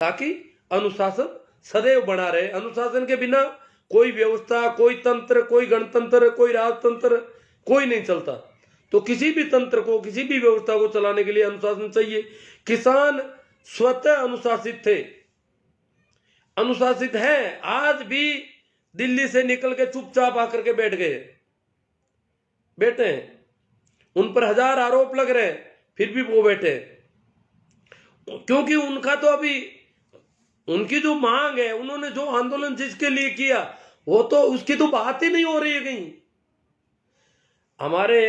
ताकि अनुशासन सदैव बना रहे। अनुशासन के बिना कोई व्यवस्था, कोई तंत्र, कोई गणतंत्र, कोई राजतंत्र, कोई नहीं चलता। तो किसी भी तंत्र को, किसी भी व्यवस्था को चलाने के लिए अनुशासन चाहिए। किसान स्वतः अनुशासित थे, अनुशासित हैं, आज भी दिल्ली से निकल के चुपचाप आकर के बैठे हैं। उन पर हजार आरोप लग रहे हैं, फिर भी वो बैठे हैं, क्योंकि उनका तो अभी उनकी जो मांग है, उन्होंने जो आंदोलन जिसके लिए किया, वो तो उसकी तो बात ही नहीं हो रही है कहीं। हमारे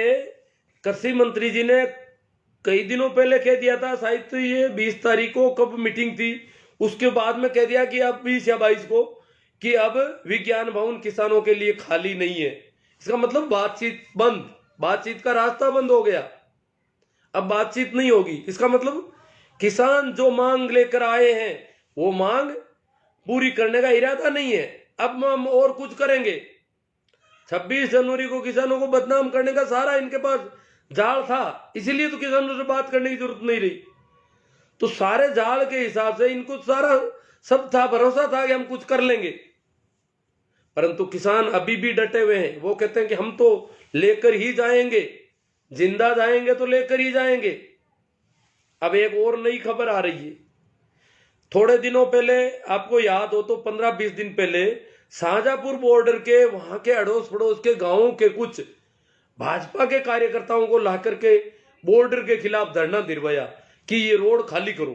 कृषि मंत्री जी ने कई दिनों पहले कह दिया था, शायद तो ये 20 तारीख को कब मीटिंग थी, उसके बाद में कह दिया कि अब 20 या 22 को कि अब विज्ञान भवन किसानों के लिए खाली नहीं है। इसका मतलब बातचीत बंद, बातचीत का रास्ता बंद हो गया, अब बातचीत नहीं होगी। इसका मतलब किसान जो मांग लेकर आए हैं वो मांग पूरी करने का इरादा नहीं है। अब हम और कुछ करेंगे। 26 जनवरी को किसानों को बदनाम करने का सारा इनके पास जाल था, इसीलिए तो किसानों से बात करने की जरूरत नहीं रही। तो सारे जाल के हिसाब से इनको सारा सब था, भरोसा था कि हम कुछ कर लेंगे, परंतु किसान अभी भी डटे हुए हैं। वो कहते हैं कि हम तो लेकर ही जाएंगे, जिंदा जाएंगे तो लेकर ही जाएंगे। अब एक और नई खबर आ रही है। थोड़े दिनों पहले, आपको याद हो तो 15-20 दिन पहले, शाहजहांपुर बॉर्डर के वहां के अड़ोस पड़ोस के गांवों के कुछ भाजपा के कार्यकर्ताओं को लाकर के बॉर्डर के खिलाफ धरना दिलवाया कि ये रोड खाली करो,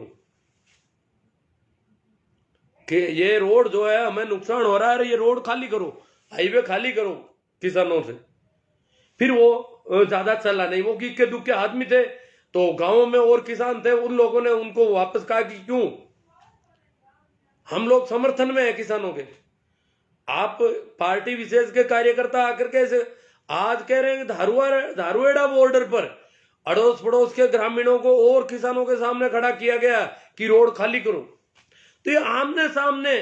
कि ये रोड जो है हमें नुकसान हो रहा है, ये रोड खाली करो, हाईवे खाली करो किसानों से। फिर वो ज्यादा चला नहीं, वो इक्के दुक्के आदमी थे, तो गांवों में और किसान थे, उन लोगों ने उनको वापस कहा कि क्यों, हम लोग समर्थन में है किसानों के। आप पार्टी विशेष के कार्यकर्ता आकर के आज कह रहे हैं कि धारुएड़ा बॉर्डर पर अड़ोस पड़ोस के ग्रामीणों को और किसानों के सामने खड़ा किया गया कि रोड खाली करो। तो ये आमने सामने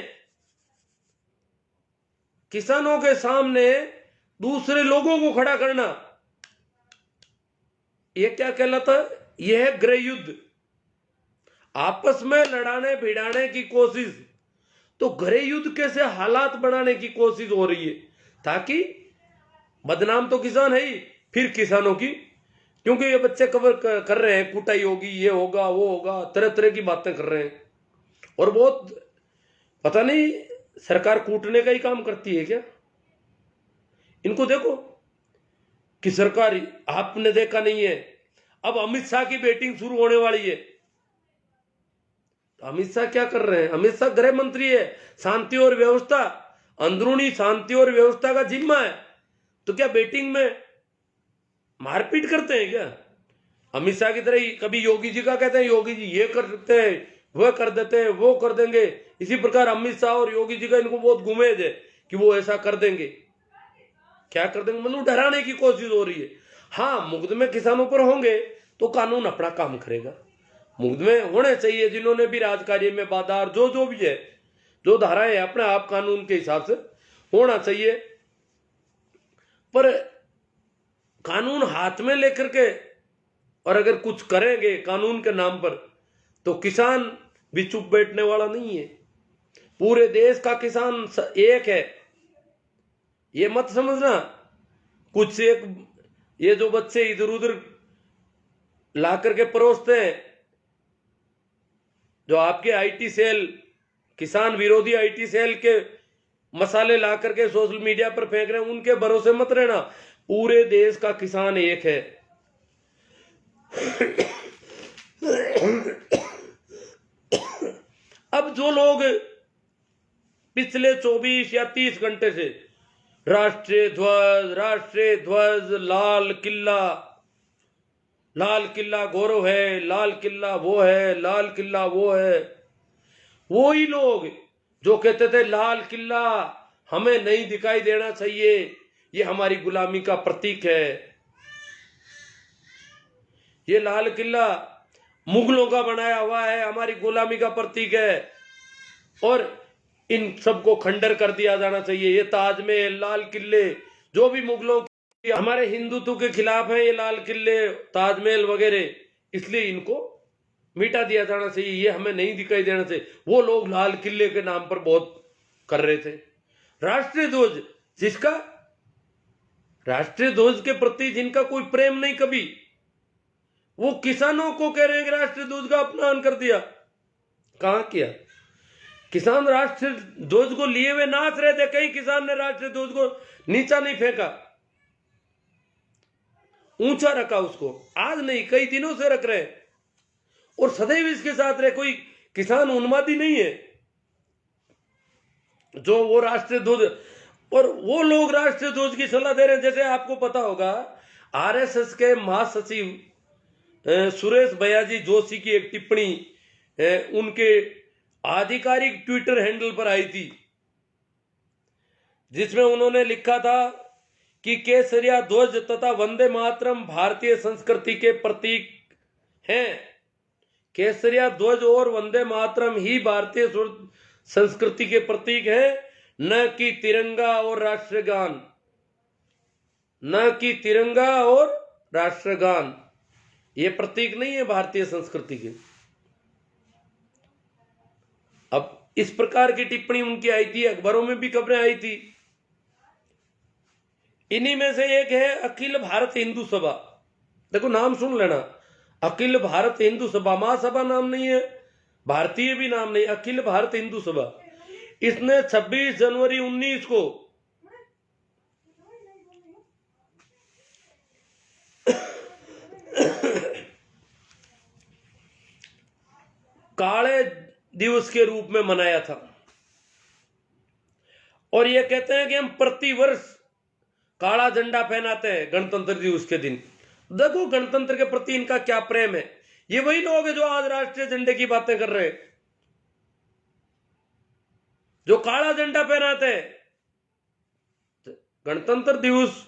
किसानों के सामने दूसरे लोगों को खड़ा करना, ये क्या कहलाता है? यह है गृह युद्ध, आपस में लड़ाने भिड़ाने की कोशिश। तो गृह युद्ध कैसे हालात बनाने की कोशिश हो रही है, ताकि बदनाम तो किसान है ही, फिर किसानों की, क्योंकि ये बच्चे कवर कर रहे हैं, कुटाई होगी, ये होगा, वो होगा, तरह तरह की बातें कर रहे हैं। और बहुत पता नहीं सरकार कूटने का ही काम करती है क्या? इनको देखो कि सरकार, आपने देखा नहीं है, अब अमित शाह की बैटिंग शुरू होने वाली है। तो अमित शाह क्या कर रहे हैं? अमित शाह गृह मंत्री है, शांति और व्यवस्था, अंदरूनी शांति और व्यवस्था का जिम्मा है। तो क्या बैटिंग में मारपीट करते हैं क्या? अमित शाह की तरह ही कभी योगी जी का कहते हैं, योगी जी ये कर सकते हैं, वह कर देते हैं, वो कर देंगे। इसी प्रकार अमित शाह और योगी जी का इनको बहुत गुमेज है कि वो ऐसा कर देंगे। क्या कर देंगे मतलब डराने की कोशिश हो रही है। हाँ, मुकदमे किसानों पर होंगे तो कानून अपना काम करेगा, मुकदमे होने चाहिए। जिन्होंने भी राजकार्य में बाधा, जो भी है, जो धाराएं अपने आप कानून के हिसाब से होना चाहिए। पर कानून हाथ में लेकर के और अगर कुछ करेंगे कानून के नाम पर, तो किसान भी चुप बैठने वाला नहीं है। पूरे देश का किसान एक है, ये मत समझना कुछ एक ये जो बच्चे इधर उधर ला करके परोसते हैं, जो आपके आईटी सेल, किसान विरोधी आईटी सेल के मसाले ला करके सोशल मीडिया पर फेंक रहे हैं, उनके भरोसे मत रहना। पूरे देश का किसान एक है। अब जो लोग पिछले 24 या 30 घंटे से राष्ट्रीय ध्वज, लाल किला गौरव है, लाल किला वो है, लाल किला वो है, वो ही लोग जो कहते थे लाल किला हमें नहीं दिखाई देना चाहिए, ये हमारी गुलामी का प्रतीक है, ये लाल किला मुगलों का बनाया हुआ है, हमारी गुलामी का प्रतीक है, और इन सबको खंडर कर दिया जाना चाहिए। ये ताजमहल, लाल किले, जो भी मुगलों के हमारे हिंदुत्व के खिलाफ है, ये लाल किले, ताजमहल वगैरह, इसलिए इनको मिटा दिया जाना चाहिए, ये हमें नहीं दिखाई देना चाहिए। वो लोग लाल किले के नाम पर बहुत कर रहे थे। राष्ट्रीय ध्वज, जिसका राष्ट्रीय ध्वज के प्रति जिनका कोई प्रेम नहीं कभी, वो किसानों को कह रहे हैं कि राष्ट्रीय ध्वज का अपमान कर दिया। कहां किया? किसान राष्ट्रीय ध्वज को लिए हुए नाच रहे थे, कई किसान ने राष्ट्रीय ध्वज को नीचा नहीं फेंका, ऊंचा रखा उसको। आज नहीं, कई दिनों से रख रहे हैं और सदैव इसके साथ रहे। कोई किसान उन्मादी नहीं है जो वो राष्ट्रीय ध्वज, और वो लोग राष्ट्रीय ध्वज की सलाह दे रहे हैं। जैसे आपको पता होगा, आरएसएस के महासचिव सुरेश भैयाजी जोशी की एक टिप्पणी उनके आधिकारिक ट्विटर हैंडल पर आई थी, जिसमें उन्होंने लिखा था कि केसरिया ध्वज तथा वंदे मातरम भारतीय संस्कृति के प्रतीक हैं। केसरिया ध्वज और वंदे मातरम ही भारतीय संस्कृति के प्रतीक हैं, न कि तिरंगा और राष्ट्रगान, न कि तिरंगा और राष्ट्रगान। ये प्रतीक नहीं है भारतीय संस्कृति के। अब इस प्रकार की टिप्पणी उनकी आई थी, अखबारों में भी खबरें आई थी। इन्हीं में से एक है अखिल भारत हिंदू सभा। देखो नाम सुन लेना, अखिल भारत हिंदू सभा, महासभा नाम नहीं है, भारतीय भी नाम नहीं, अखिल भारत हिंदू सभा। इसने 26 जनवरी 19 को काले दिवस के रूप में मनाया था और ये कहते हैं कि हम प्रतिवर्ष काला झंडा पहनाते हैं गणतंत्र दिवस के दिन। देखो गणतंत्र के प्रति इनका क्या प्रेम है। ये वही लोग हैं जो आज राष्ट्रीय झंडे की बातें कर रहे हैं, जो काला झंडा पहनाते हैं। गणतंत्र दिवस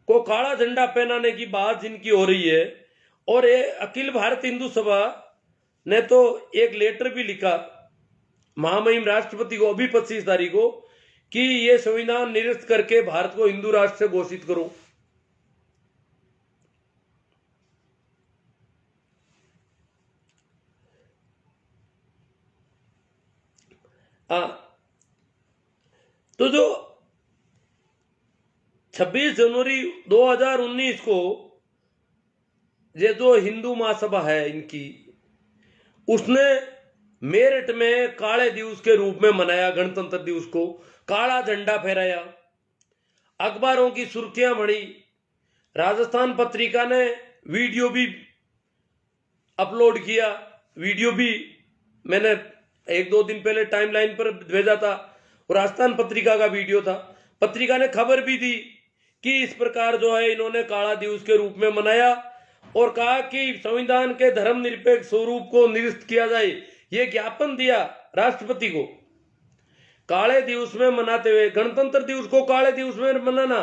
को काला झंडा पहनाने की बात जिनकी हो रही है, और ये अखिल भारत हिंदू सभा ने तो एक लेटर भी लिखा महामहिम राष्ट्रपति को अभी 25 तारीख को कि ये संविधान निरस्त करके भारत को हिंदू राष्ट्र घोषित करो। तो जो 26 जनवरी 2019 को ये जो हिंदू महासभा है इनकी, उसने मेरठ में काले दिवस के रूप में मनाया गणतंत्र दिवस को, काला झंडा फहराया, अखबारों की सुर्खियां बढ़ी, राजस्थान पत्रिका ने वीडियो भी अपलोड किया। वीडियो भी मैंने 1-2 दिन पहले टाइमलाइन पर भेजा था और राजस्थान पत्रिका का वीडियो था। पत्रिका ने खबर भी दी कि इस प्रकार जो है इन्होंने काला दिवस के रूप में मनाया और कहा कि संविधान के धर्मनिरपेक्ष स्वरूप को निरस्त किया जाए। ये ज्ञापन दिया राष्ट्रपति को काले दिवस में मनाते हुए, गणतंत्र दिवस को काले दिवस में मनाना,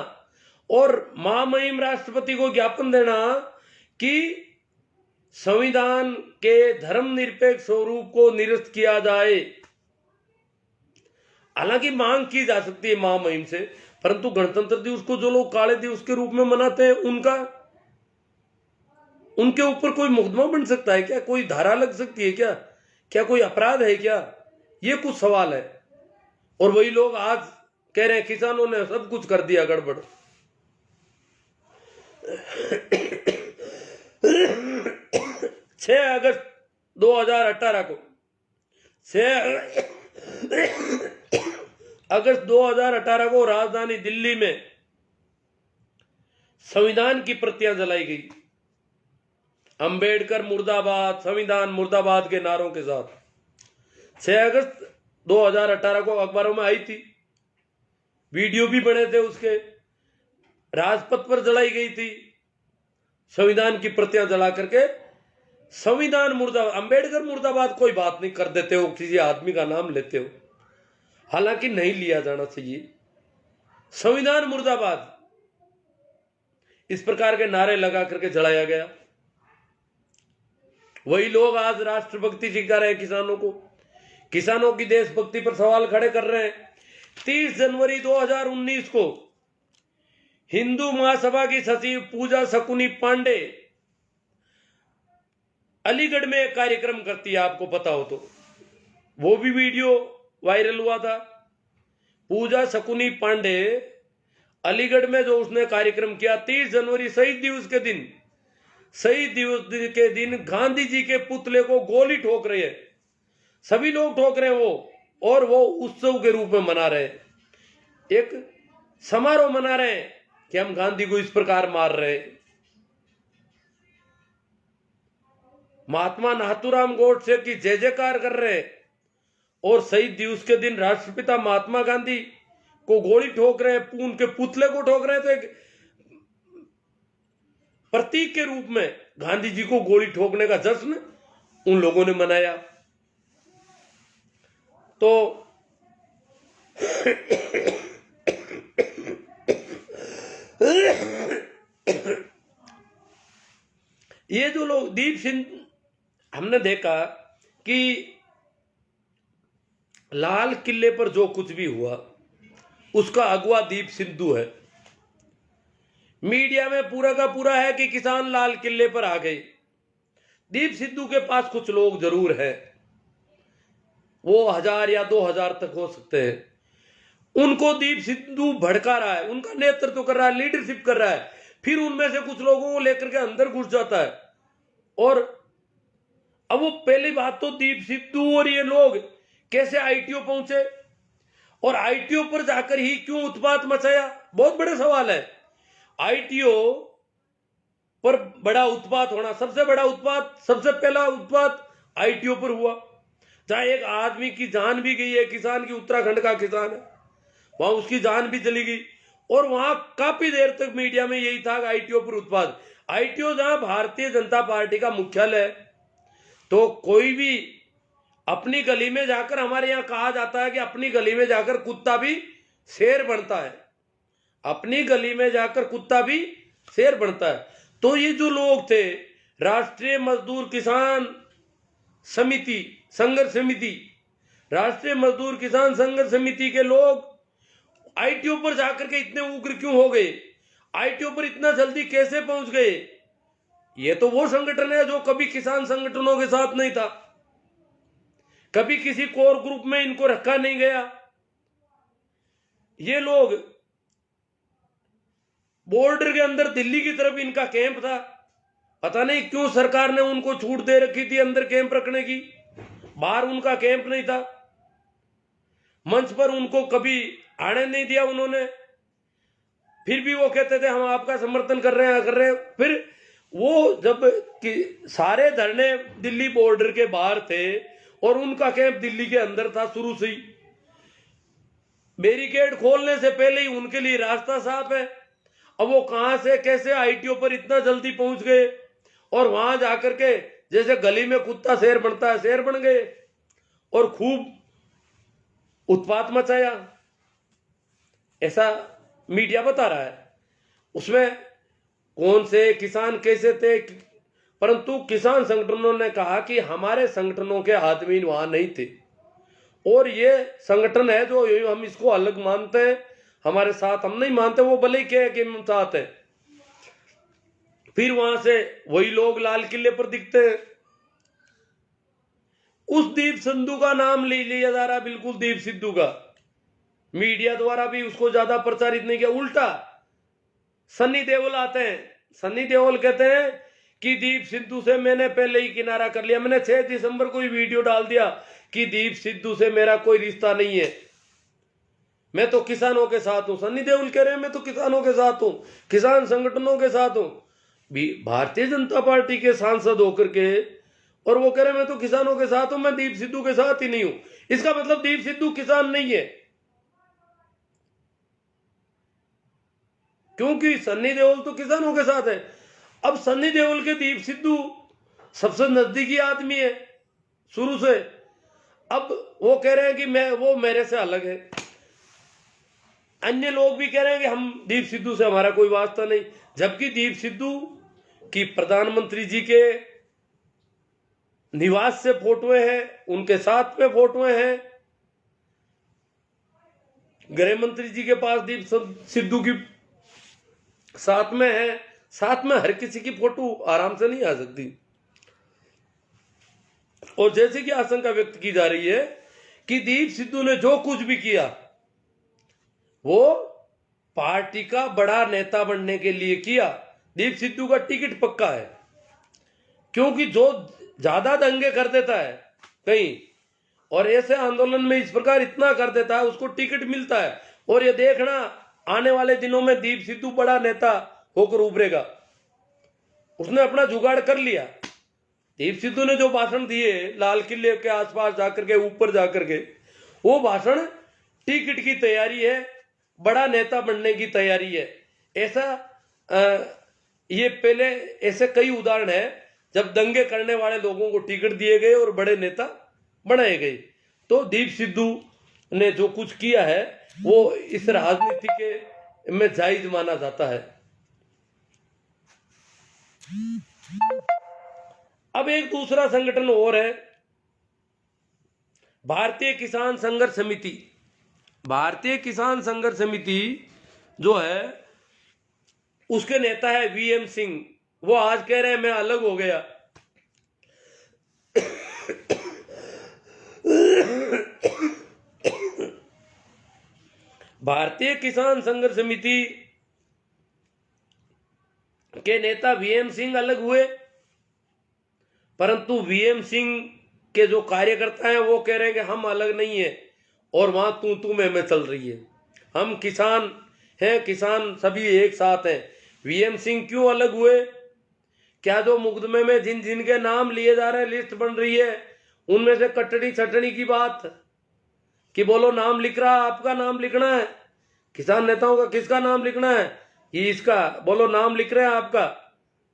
और महामहिम राष्ट्रपति को ज्ञापन देना कि संविधान के धर्मनिरपेक्ष स्वरूप को निरस्त किया जाए। हालांकि मांग की जा सकती है महामहिम से, परंतु गणतंत्र दिवस को जो लोग काले दिवस के रूप में मनाते हैं उनके ऊपर कोई मुकदमा बन सकता है क्या? कोई धारा लग सकती है क्या? क्या कोई अपराध है क्या? ये कुछ सवाल है। और वही लोग आज कह रहे हैं किसानों ने सब कुछ कर दिया गड़बड़। 6 अगस्त 2018 को 6 अगस्त 2018 को राजधानी दिल्ली में संविधान की प्रतियां जलाई गई। अंबेडकर मुर्दाबाद, संविधान मुर्दाबाद के नारों के साथ 6 अगस्त 2018 को अखबारों में आई थी, वीडियो भी बने थे उसके। राजपथ पर जलाई गई थी संविधान की प्रतियां जला करके। संविधान मुर्दाबाद, अंबेडकर मुर्दाबाद कोई बात नहीं कर देते हो, किसी आदमी का नाम लेते हो, हालांकि नहीं लिया जाना चाहिए। संविधान मुर्दाबाद इस प्रकार के नारे लगा करके जलाया गया। वही लोग आज राष्ट्रभक्ति सिखा रहे हैं किसानों को, किसानों की देशभक्ति पर सवाल खड़े कर रहे हैं। 30 जनवरी 2019 को हिंदू महासभा की सचिव पूजा शकुनी पांडे अलीगढ़ में एक कार्यक्रम करती है, आपको पता हो तो, वो भी वीडियो वायरल हुआ था। पूजा शकुनी पांडे अलीगढ़ में जो उसने कार्यक्रम किया 30 जनवरी शहीद दिवस के दिन, शहीद दिवस के दिन गांधी जी के पुतले को गोली ठोक रहे हैं, सभी लोग ठोक रहे हैं वो, और वो उत्सव के रूप में मना रहे हैं, एक समारोह मना रहे हैं कि हम गांधी को इस प्रकार मार रहे हैं। महात्मा नाथूराम गोडसे की जय जयकार कर रहे हैं और शहीद दिवस के दिन राष्ट्रपिता महात्मा गांधी को गोली ठोक रहे हैं, उनके पुतले को ठोक रहे हैं। तो एक प्रतीक के रूप में गांधी जी को गोली ठोकने का जश्न उन लोगों ने मनाया। तो ये जो लोग दीप सिंह, हमने देखा कि लाल किले पर जो कुछ भी हुआ उसका अगुवा दीप सिद्धू है। मीडिया में पूरा का पूरा है कि किसान लाल किले पर आ गए। दीप सिद्धू के पास कुछ लोग जरूर है, वो 1000 या 2000 तक हो सकते हैं। उनको दीप सिद्धू भड़का रहा है, उनका नेतृत्व कर रहा है, लीडरशिप कर रहा है, फिर उनमें से कुछ लोगों को लेकर के अंदर घुस जाता है। और अब वो पहली बात तो दीप सिद्धू और ये लोग कैसे आईटीओ पहुंचे और आईटीओ पर जाकर ही क्यों उत्पात मचाया, बहुत बड़े सवाल है। आईटीओ पर बड़ा उत्पात होना, सबसे बड़ा उत्पात, सबसे पहला उत्पात आईटीओ पर हुआ, जहां एक आदमी की जान भी गई है, किसान की, उत्तराखंड का किसान है, वहां उसकी जान भी चली गई। और वहां काफी देर तक मीडिया में यही था कि आईटीओ पर उत्पात। आईटीओ जहां भारतीय जनता पार्टी का मुख्यालय है, तो कोई भी अपनी गली में जाकर, हमारे यहां कहा जाता है कि अपनी गली में जाकर कुत्ता भी शेर बनता है, अपनी गली में जाकर कुत्ता भी शेर बनता है। तो ये जो लोग थे, राष्ट्रीय मजदूर किसान समिति, संघर्ष समिति, राष्ट्रीय मजदूर किसान संघर्ष समिति के लोग आईटीओ पर जाकर के इतने उग्र क्यों हो गए, आईटीओ पर इतना जल्दी कैसे पहुंच गए? ये तो वो संगठन है जो कभी किसान संगठनों के साथ नहीं था, कभी किसी कोर ग्रुप में इनको रखा नहीं गया। ये लोग बॉर्डर के अंदर दिल्ली की तरफ इनका कैंप था, पता नहीं क्यों सरकार ने उनको छूट दे रखी थी अंदर कैंप रखने की, बाहर उनका कैंप नहीं था, मंच पर उनको कभी आने नहीं दिया उन्होंने। फिर भी वो कहते थे हम आपका समर्थन कर रहे हैं। फिर वो जब कि सारे धरने दिल्ली बॉर्डर के बाहर थे और उनका कैंप दिल्ली के अंदर था, शुरू से ही बैरिकेड खोलने से पहले ही उनके लिए रास्ता साफ है। अब वो कहां से कैसे आईटीओ पर इतना जल्दी पहुंच गए और वहां जाकर के जैसे गली में कुत्ता शेर बनता है, शेर बन गए और खूब उत्पात मचाया, ऐसा मीडिया बता रहा है। उसमें कौन से किसान कैसे थे, परंतु किसान संगठनों ने कहा कि हमारे संगठनों के आदमी वहां नहीं थे और ये संगठन है जो हम इसको अलग मानते हैं, हमारे साथ हम नहीं मानते, वो भले ही कहे कि हम साथ है। फिर वहां से वही लोग लाल किले पर दिखते हैं। उस दीप सिद्धू का नाम ले लिया जा रहा, बिल्कुल दीप सिद्धू का, मीडिया द्वारा भी उसको ज्यादा प्रचारित नहीं किया। उल्टा सन्नी देओल आते हैं, सन्नी देओल कहते हैं कि दीप सिद्धू से मैंने पहले ही किनारा कर लिया, मैंने 6 दिसंबर को ही वीडियो डाल दिया कि दीप सिद्धू से मेरा कोई रिश्ता नहीं है, मैं तो किसानों के साथ हूं। सन्नी देओल कह रहे हैं मैं तो किसानों के साथ हूं, किसान संगठनों के साथ हूं, भारतीय जनता पार्टी के सांसद होकर के, और वो कह रहे हैं मैं तो किसानों के साथ हूं, मैं दीप सिद्धू के साथ ही नहीं हूं। इसका मतलब दीप सिद्धू किसान नहीं है, क्योंकि सन्नी देओल तो किसानों के साथ है। अब सन्नी देओल के दीप सिद्धू सबसे नजदीकी आदमी है शुरू से, अब वो कह रहे हैं कि वो मेरे से अलग है। अन्य लोग भी कह रहे हैं कि हम दीप सिद्धू से हमारा कोई वास्ता नहीं, जबकि दीप सिद्धू की प्रधानमंत्री जी के निवास से फोटोएं हैं, उनके साथ में फोटोएं हैं, गृह मंत्री जी के पास दीप सिद्धू की साथ में है, साथ में हर किसी की फोटो आराम से नहीं आ सकती। और जैसे कि आशंका व्यक्त की जा रही है कि दीप सिद्धू ने जो कुछ भी किया वो पार्टी का बड़ा नेता बनने के लिए किया। दीप सिद्धू का टिकट पक्का है, क्योंकि जो ज्यादा दंगे कर देता है कहीं और ऐसे आंदोलन में इस प्रकार इतना कर देता है उसको टिकट मिलता है। और ये देखना आने वाले दिनों में दीप सिद्धू बड़ा नेता होकर उभरेगा। उसने अपना जुगाड़ कर लिया। दीप सिद्धू ने जो भाषण दिए लाल किले के आसपास जाकर के, ऊपर जाकर के, वो भाषण टिकट की तैयारी है, बड़ा नेता बनने की तैयारी है। ऐसा ये पहले ऐसे कई उदाहरण है जब दंगे करने वाले लोगों को टिकट दिए गए और बड़े नेता बनाए गए। तो दीप सिद्धू ने जो कुछ किया है वो इस राजनीति के में जायज माना जाता है। अब एक दूसरा संगठन और है, भारतीय किसान संघर्ष समिति। भारतीय किसान संघर्ष समिति जो है उसके नेता है वीएम सिंह। वो आज कह रहे हैं मैं अलग हो गया। भारतीय किसान संघर्ष समिति के नेता वीएम सिंह अलग हुए, परंतु वीएम सिंह के जो कार्यकर्ता हैं वो कह रहे हैं कि हम अलग नहीं है और वहां तू में चल रही है। हम किसान हैं, किसान सभी एक साथ हैं। वीएम सिंह क्यों अलग हुए? क्या जो मुकदमे में जिन जिन के नाम लिए जा रहे हैं, लिस्ट बन रही है, उनमें से कटड़ी छटड़ी की बात कि बोलो नाम लिख रहा, आपका नाम लिखना है, किसान नेताओं का किसका नाम लिखना है, ये इसका, बोलो नाम लिख रहे हैं आपका,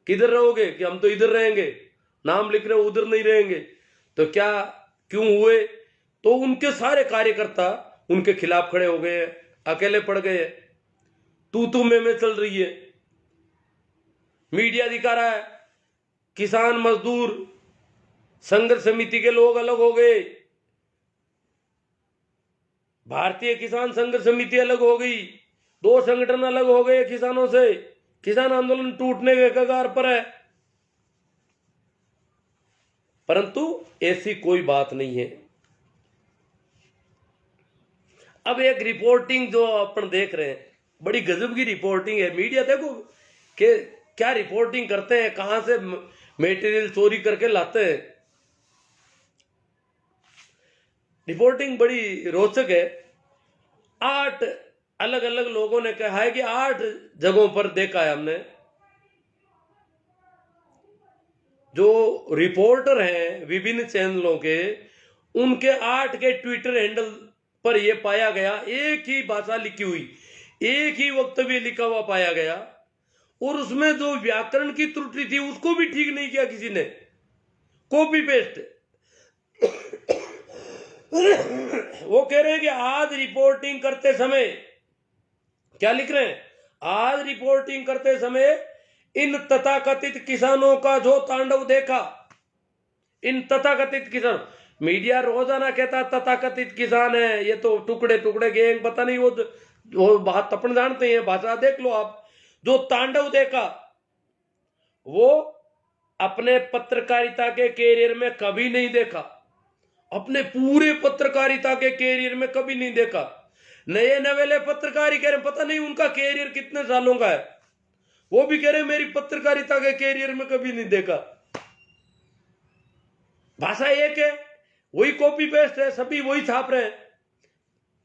किधर रहोगे? कि हम तो इधर रहेंगे। नाम लिख रहे हो उधर नहीं रहेंगे। तो क्या क्यों हुए? तो उनके सारे कार्यकर्ता उनके खिलाफ खड़े हो गए, अकेले पड़ गए, तू में चल रही है। मीडिया दिखा रहा है किसान मजदूर संघर्ष समिति के लोग अलग हो गए, भारतीय किसान संघर्ष समिति अलग हो गई, दो संगठन अलग हो गए किसानों से। किसान आंदोलन टूटने के कगार पर है। परंतु ऐसी कोई बात नहीं है। अब एक रिपोर्टिंग जो अपन देख रहे हैं, बड़ी गजब की रिपोर्टिंग है। मीडिया देखो कि क्या रिपोर्टिंग करते हैं, कहां से मटेरियल चोरी करके लाते हैं। रिपोर्टिंग बड़ी रोचक है। 8 अलग अलग लोगों ने कहा है कि 8 जगहों पर देखा है हमने। जो रिपोर्टर हैं विभिन्न चैनलों के, उनके 8 के ट्विटर हैंडल पर यह पाया गया, एक ही भाषा लिखी हुई, एक ही वक्तव्य लिखा हुआ पाया गया, और उसमें जो व्याकरण की त्रुटि थी उसको भी ठीक नहीं किया किसी ने, कॉपी पेस्ट। वो कह रहे हैं कि आज रिपोर्टिंग करते समय, क्या लिख रहे हैं, आज रिपोर्टिंग करते समय इन तथाकथित किसानों का जो तांडव देखा, इन तथाकथित किसान, मीडिया रोजाना कहता तथाकथित किसान है, ये तो टुकड़े टुकड़े गैंग, पता नहीं वो बात अपन जानते हैं, भाषा देख लो आप। जो तांडव देखा वो अपने पत्रकारिता के कैरियर में कभी नहीं देखा, अपने पूरे पत्रकारिता के कैरियर में कभी नहीं देखा। नए नवेले पत्रकार कह रहे पता नहीं उनका कैरियर कितने सालों का है, वो भी कह रहे मेरी पत्रकारिता के कैरियर में कभी नहीं देखा। भाषा एक है, वही कॉपी पेस्ट है, सभी वही छाप रहे हैं।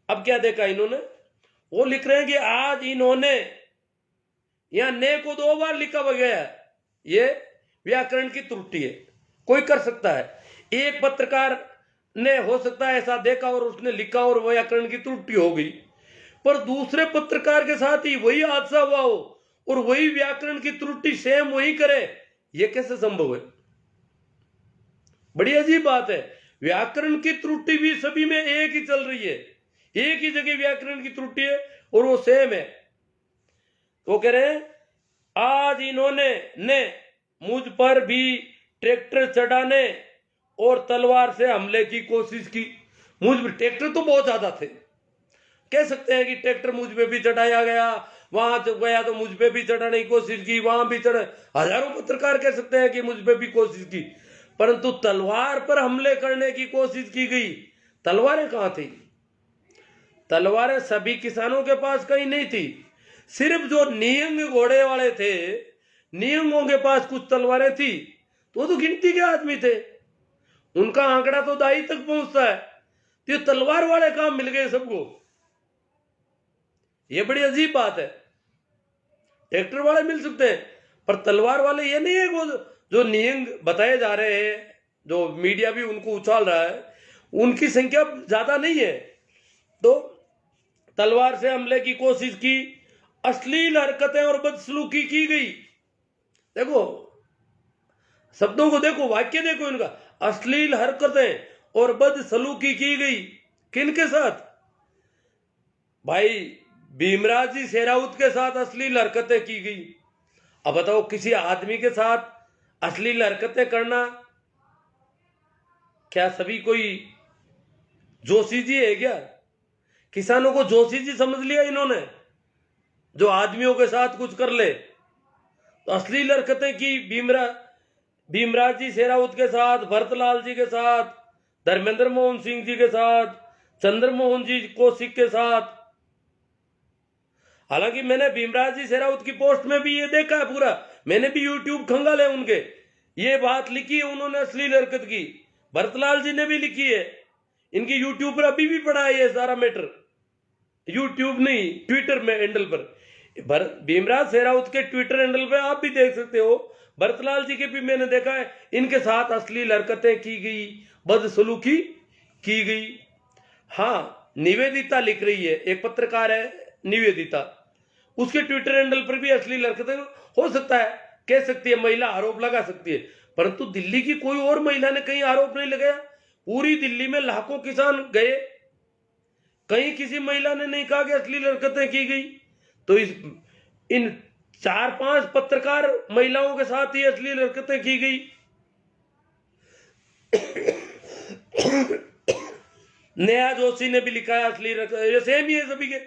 अब क्या देखा इन्होंने, वो लिख रहे हैं कि आज इन्होंने, यहां ने को 2 बार लिखा गया है, ये व्याकरण की त्रुटि है। कोई कर सकता है, एक पत्रकार ने हो सकता है ऐसा देखा और उसने लिखा और व्याकरण की त्रुटि हो गई, पर दूसरे पत्रकार के साथ ही वही हादसा हुआ हो और वही व्याकरण की त्रुटि सेम वही करे, ये कैसे संभव है? बड़ी अजीब बात है। व्याकरण की त्रुटि भी सभी में एक ही चल रही है, एक ही जगह व्याकरण की त्रुटि है और वो सेम है। वो कह रहे हैं आज इन्होंने मुझ पर भी ट्रैक्टर चढ़ाने और तलवार से हमले की कोशिश की। मुझ पर ट्रैक्टर तो बहुत ज्यादा थे, कह सकते हैं कि ट्रैक्टर मुझ पे भी चढ़ाया गया, वहां गया तो मुझ पे भी चढ़ाने की कोशिश की, वहां भी चढ़े, हजारों पत्रकार कह सकते हैं कि मुझ पे भी कोशिश की, परंतु तलवार पर हमले करने की कोशिश की गई। तलवारें कहां थी? तलवारें सभी किसानों के पास कहीं नहीं थी। सिर्फ जो नियंग घोड़े वाले थे, नियंगों के पास कुछ तलवारें थी, तो वो तो गिनती के आदमी थे, उनका आंकड़ा तो दाई तक पहुंचता है। तो ये तलवार वाले काम मिल गए सबको, ये बड़ी अजीब बात है। ट्रैक्टर वाले मिल सकते हैं, पर तलवार वाले ये नहीं है। वो जो नियंग बताए जा रहे हैं, जो मीडिया भी उनको उछाल रहा है, उनकी संख्या ज्यादा नहीं है। तो तलवार से हमले की कोशिश की, अश्लील हरकतें और बदसलूकी की गई। देखो शब्दों को, देखो वाक्य देखो इनका, अश्लील हरकतें और बदसलूकी की गई। किनके साथ? भाई भीमराव जी शेरावत के साथ अश्लील हरकतें की गई। अब बताओ, किसी आदमी के साथ अश्लील हरकतें करना, क्या सभी कोई जोशी जी है क्या? किसानों को जोशी जी समझ लिया इन्होंने, जो आदमियों के साथ कुछ कर ले। तो अश्लील हरकतें की भीमराव जी शेरावत के साथ, भरतलाल जी के साथ, धर्मेंद्र मोहन सिंह जी के साथ, चंद्रमोहन जी कौशिक के साथ। हालांकि मैंने भीमराव जी शेरावत की पोस्ट में भी ये देखा है पूरा, मैंने भी यूट्यूब खंगाल है उनके, ये बात लिखी है उन्होंने, अश्लील हरकत की। भरतलाल जी ने भी लिखी है, इनकी यूट्यूब पर अभी भी पड़ा है ये सारा मैटर, यूट्यूब नहीं ट्विटर में हैंडल पर। भीमराव शेरावत के ट्विटर हैंडल पे आप भी देख सकते हो, भरतलाल जी के भी मैंने देखा है, इनके साथ अश्लील हरकतें की गई, बदसलूकी की गई। हाँ, निवेदिता लिख रही है, एक पत्रकार है निवेदिता, उसके ट्विटर हैंडल पर भी अश्लील हरकतें हो सकता है, कह सकती है महिला, आरोप लगा सकती है। परंतु दिल्ली की कोई और महिला ने कहीं आरोप नहीं लगाया। पूरी दिल्ली में लाखों किसान गए, कहीं किसी महिला ने नहीं कहा कि अश्लील हरकतें की गई। तो इन 4-5 पत्रकार महिलाओं के साथ ही अश्लील हरकतें की गई। नेहा जोशी ने भी लिखा है अश्लील हरकतें, सेम ही है सभी के।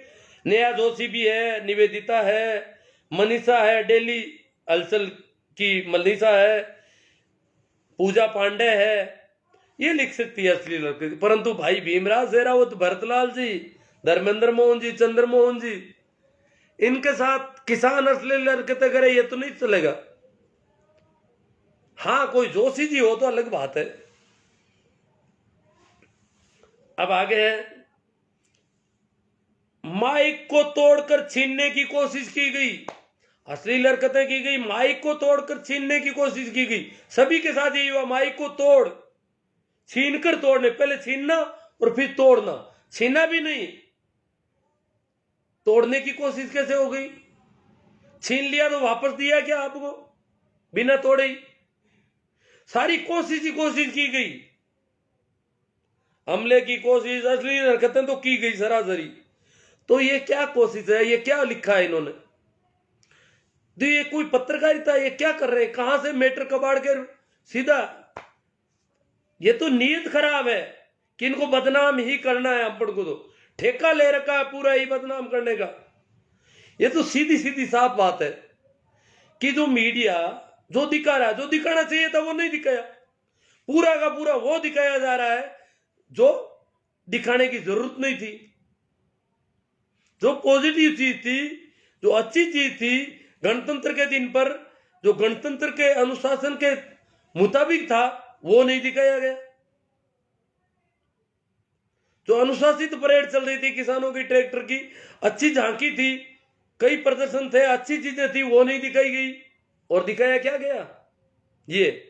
नेहा जोशी भी है, निवेदिता है, मनीषा है, डेली हलचल की मनीषा है, पूजा पांडे है, ये लिख सकती है अश्लील हरकत। परंतु भाई भीमराव शेरावत, भरतलाल जी, धर्मेंद्र मोहन जी, चंद्रमोहन जी, इनके साथ किसान अश्लील हरकतें करे, ये तो नहीं चलेगा। हाँ, कोई जोशी जी हो तो अलग बात है। अब आगे है, माइक को तोड़कर छीनने की कोशिश की गई। अश्लील हरकतें की गई, माइक को तोड़कर छीनने की कोशिश की गई। सभी के साथ यही हुआ, माइक को तोड़, छीनकर तोड़ने, पहले छीनना और फिर तोड़ना। छीना भी नहीं, तोड़ने की कोशिश कैसे हो गई? छीन लिया तो वापस दिया क्या आपको बिना तोड़े ही? सारी कोशिश ही कोशिश की गई, हमले की कोशिश, अश्लील हरकतें तो की गई सरासरी। तो ये क्या कोशिश है? ये क्या लिखा है इन्होंने? तो ये कोई पत्रकारिता, ये क्या कर रहे हैं? कहां से मैटर कबाड़ के सीधा, ये तो नीयत खराब है कि इनको बदनाम ही करना है। अपन को तो ठेका ले रखा है पूरा ही बदनाम करने का। ये तो सीधी सीधी साफ बात है कि जो मीडिया जो दिखा रहा है, जो दिखाना चाहिए था वो नहीं दिखाया, पूरा का पूरा वो दिखाया जा रहा है जो दिखाने की जरूरत नहीं थी। जो पॉजिटिव चीज थी, जो अच्छी चीज थी, गणतंत्र के दिन पर जो गणतंत्र के अनुशासन के मुताबिक था, वो नहीं दिखाया गया। जो अनुशासित परेड चल रही थी किसानों की, ट्रैक्टर की अच्छी झांकी थी, कई प्रदर्शन थे, अच्छी चीजें थी, वो नहीं दिखाई गई। और दिखाया क्या गया? ये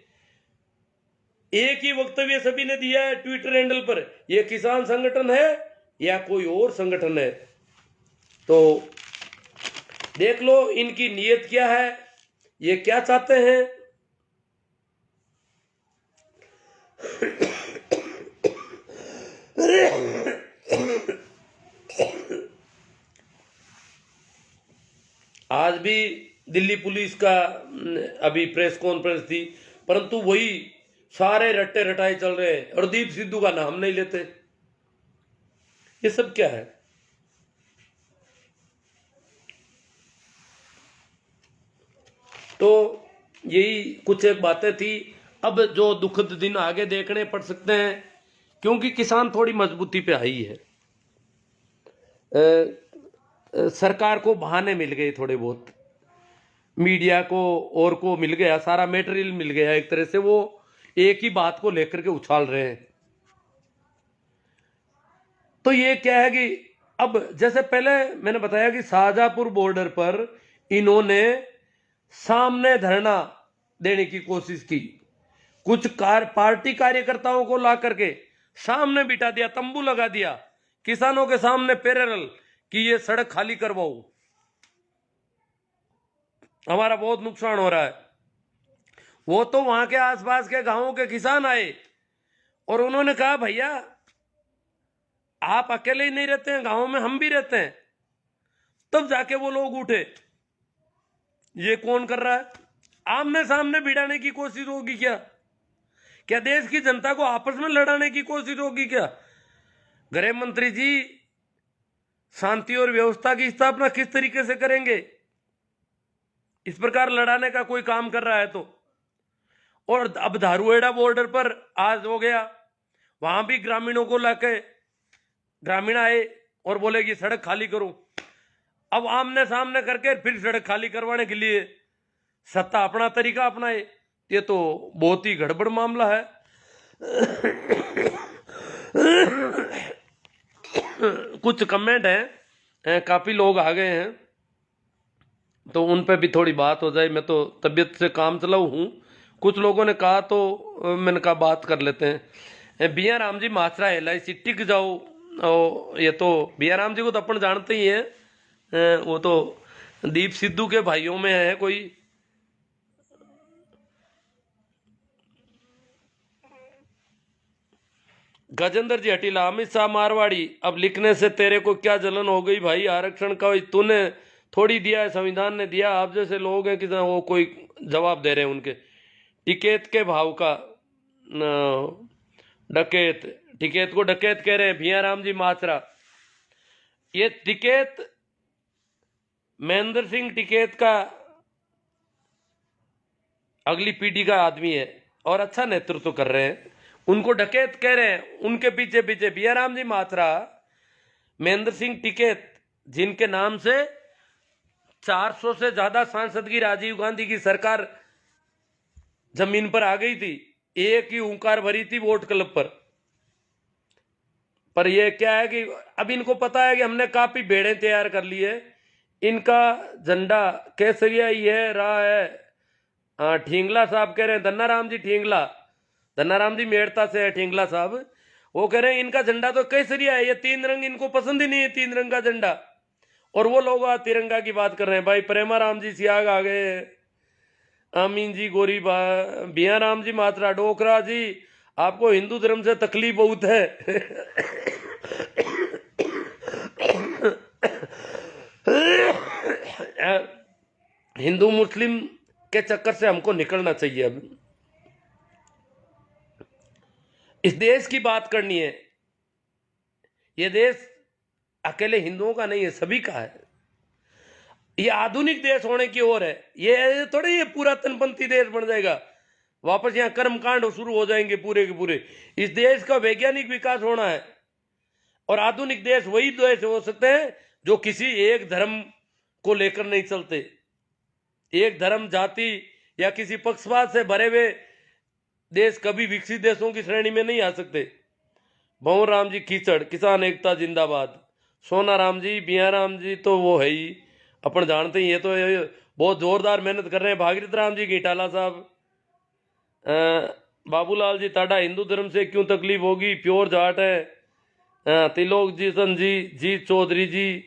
एक ही वक्तव्य सभी ने दिया है ट्विटर हैंडल पर, ये किसान संगठन है या कोई और संगठन है। तो देख लो इनकी नीयत क्या है, ये क्या चाहते हैं। आज भी दिल्ली पुलिस का अभी प्रेस कॉन्फ्रेंस थी, परंतु वही सारे रट्टे रटाए चल रहे हैं, हरदीप सिद्धू का नाम नहीं लेते। ये सब क्या है? तो यही कुछ एक बातें थी अब जो दुखद दिन आगे देखने पड़ सकते हैं, क्योंकि किसान थोड़ी मजबूती पे आई है। सरकार को बहाने मिल गए थोड़े बहुत, मीडिया को और को मिल गया, सारा मेटेरियल मिल गया, एक तरह से वो एक ही बात को लेकर के उछाल रहे हैं। तो ये क्या है कि अब जैसे पहले मैंने बताया कि शाहजहांपुर बॉर्डर पर इन्होंने सामने धरना देने की कोशिश की, कुछ पार्टी कार्यकर्ताओं को ला करके सामने बिठा दिया, तंबू लगा दिया किसानों के सामने पैरेलल कि ये सड़क खाली करवाओ, हमारा बहुत नुकसान हो रहा है। वो तो वहां के आसपास के गांवों के किसान आए और उन्होंने कहा भैया आप अकेले ही नहीं रहते हैं, गांव में हम भी रहते हैं। तब जाके वो लोग उठे, ये कौन कर रहा है? आमने सामने भिड़ाने की कोशिश होगी क्या? क्या देश की जनता को आपस में लड़ाने की कोशिश होगी क्या? गृह मंत्री जी शांति और व्यवस्था की स्थापना किस तरीके से करेंगे? इस प्रकार लड़ाने का कोई काम कर रहा है तो। और अब धारूहेड़ा बॉर्डर पर आज हो गया, वहां भी ग्रामीणों को लाके ग्रामीण आए और बोले कि सड़क खाली करो। अब आमने सामने करके फिर सड़क खाली करवाने के लिए सत्ता अपना तरीका अपनाए, ये तो बहुत ही गड़बड़ मामला है। कुछ कमेंट हैं, काफी लोग आ गए हैं, तो उन पे भी थोड़ी बात हो जाए। मैं तो तबीयत से काम चलाऊ हूँ, कुछ लोगों ने कहा तो मैंने कहा बात कर लेते हैं। बिया राम जी माचरा LIC टिक जाओ, ये तो बिया राम जी को तो अपन जानते ही हैं, वो तो दीप सिद्धू के भाइयों में है कोई। गजेंद्र जी हटीला, अमित शाह मारवाड़ी, अब लिखने से तेरे को क्या जलन हो गई भाई? आरक्षण का तूने थोड़ी दिया है, संविधान ने दिया। आप जैसे लोग हैं कि वो कोई जवाब दे रहे हैं उनके। टिकैत के भाव का डकैत, टिकैत को डकैत कह रहे हैं भिया राम जी माचरा। ये टिकैत महेंद्र सिंह टिकैत का अगली पीढ़ी का आदमी है और अच्छा नेतृत्व कर रहे हैं, उनको डकैत कह रहे हैं। उनके पीछे पीछे भिया राम जी माचरा, महेंद्र सिंह टिकैत, जिनके नाम से 400 से ज्यादा सांसद की राजीव गांधी की सरकार जमीन पर आ गई थी, एक ही ऊंकार भरी थी वोट क्लब पर ये क्या है कि अब इनको पता है कि हमने काफी भेड़ें तैयार कर ली है। इनका झंडा केसरिया ही है रहा है। ठींगला साहब कह रहे हैं, धन्ना राम जी ठींगला, धन्ना राम जी मेड़ता से है ठींगला साहब, वो कह रहे हैं इनका झंडा तो केसरिया है, ये 3 रंग इनको पसंद ही नहीं है, 3 रंग का झंडा। और वो लोग तिरंगा की बात कर रहे हैं। भाई प्रेमा राम जी सियाग आ गए, आमीन जी गोरी बिया राम जी मात्रा, डोकरा जी आपको हिंदू धर्म से तकलीफ बहुत है। हिंदू मुस्लिम के चक्कर से हमको निकलना चाहिए। अब इस देश की बात करनी है, यह देश अकेले हिंदुओं का नहीं है, सभी का है। ये आधुनिक देश होने की ओर है, ये थोड़े ये पुरातनपंथी देश बन जाएगा, वापस यहाँ कर्मकांड शुरू हो जाएंगे पूरे के पूरे। इस देश का वैज्ञानिक विकास होना है और आधुनिक देश वही देश हो सकते हैं जो किसी एक धर्म को लेकर नहीं चलते। एक धर्म, जाति या किसी पक्षपात से भरे हुए देश कभी विकसित देशों की श्रेणी में नहीं आ सकते। भंवर राम जी कीचड़, किसान एकता जिंदाबाद, सोना राम जी, बिया राम जी तो वो है ही, अपन जानते ही, ये तो बहुत जोरदार मेहनत कर रहे हैं। भागीरथ राम जी गिटाला साहब, बाबूलाल जी टाडा, हिंदू धर्म से क्यों तकलीफ होगी, प्योर जाट है। तिलोक जी सन जी, जीत चौधरी जी,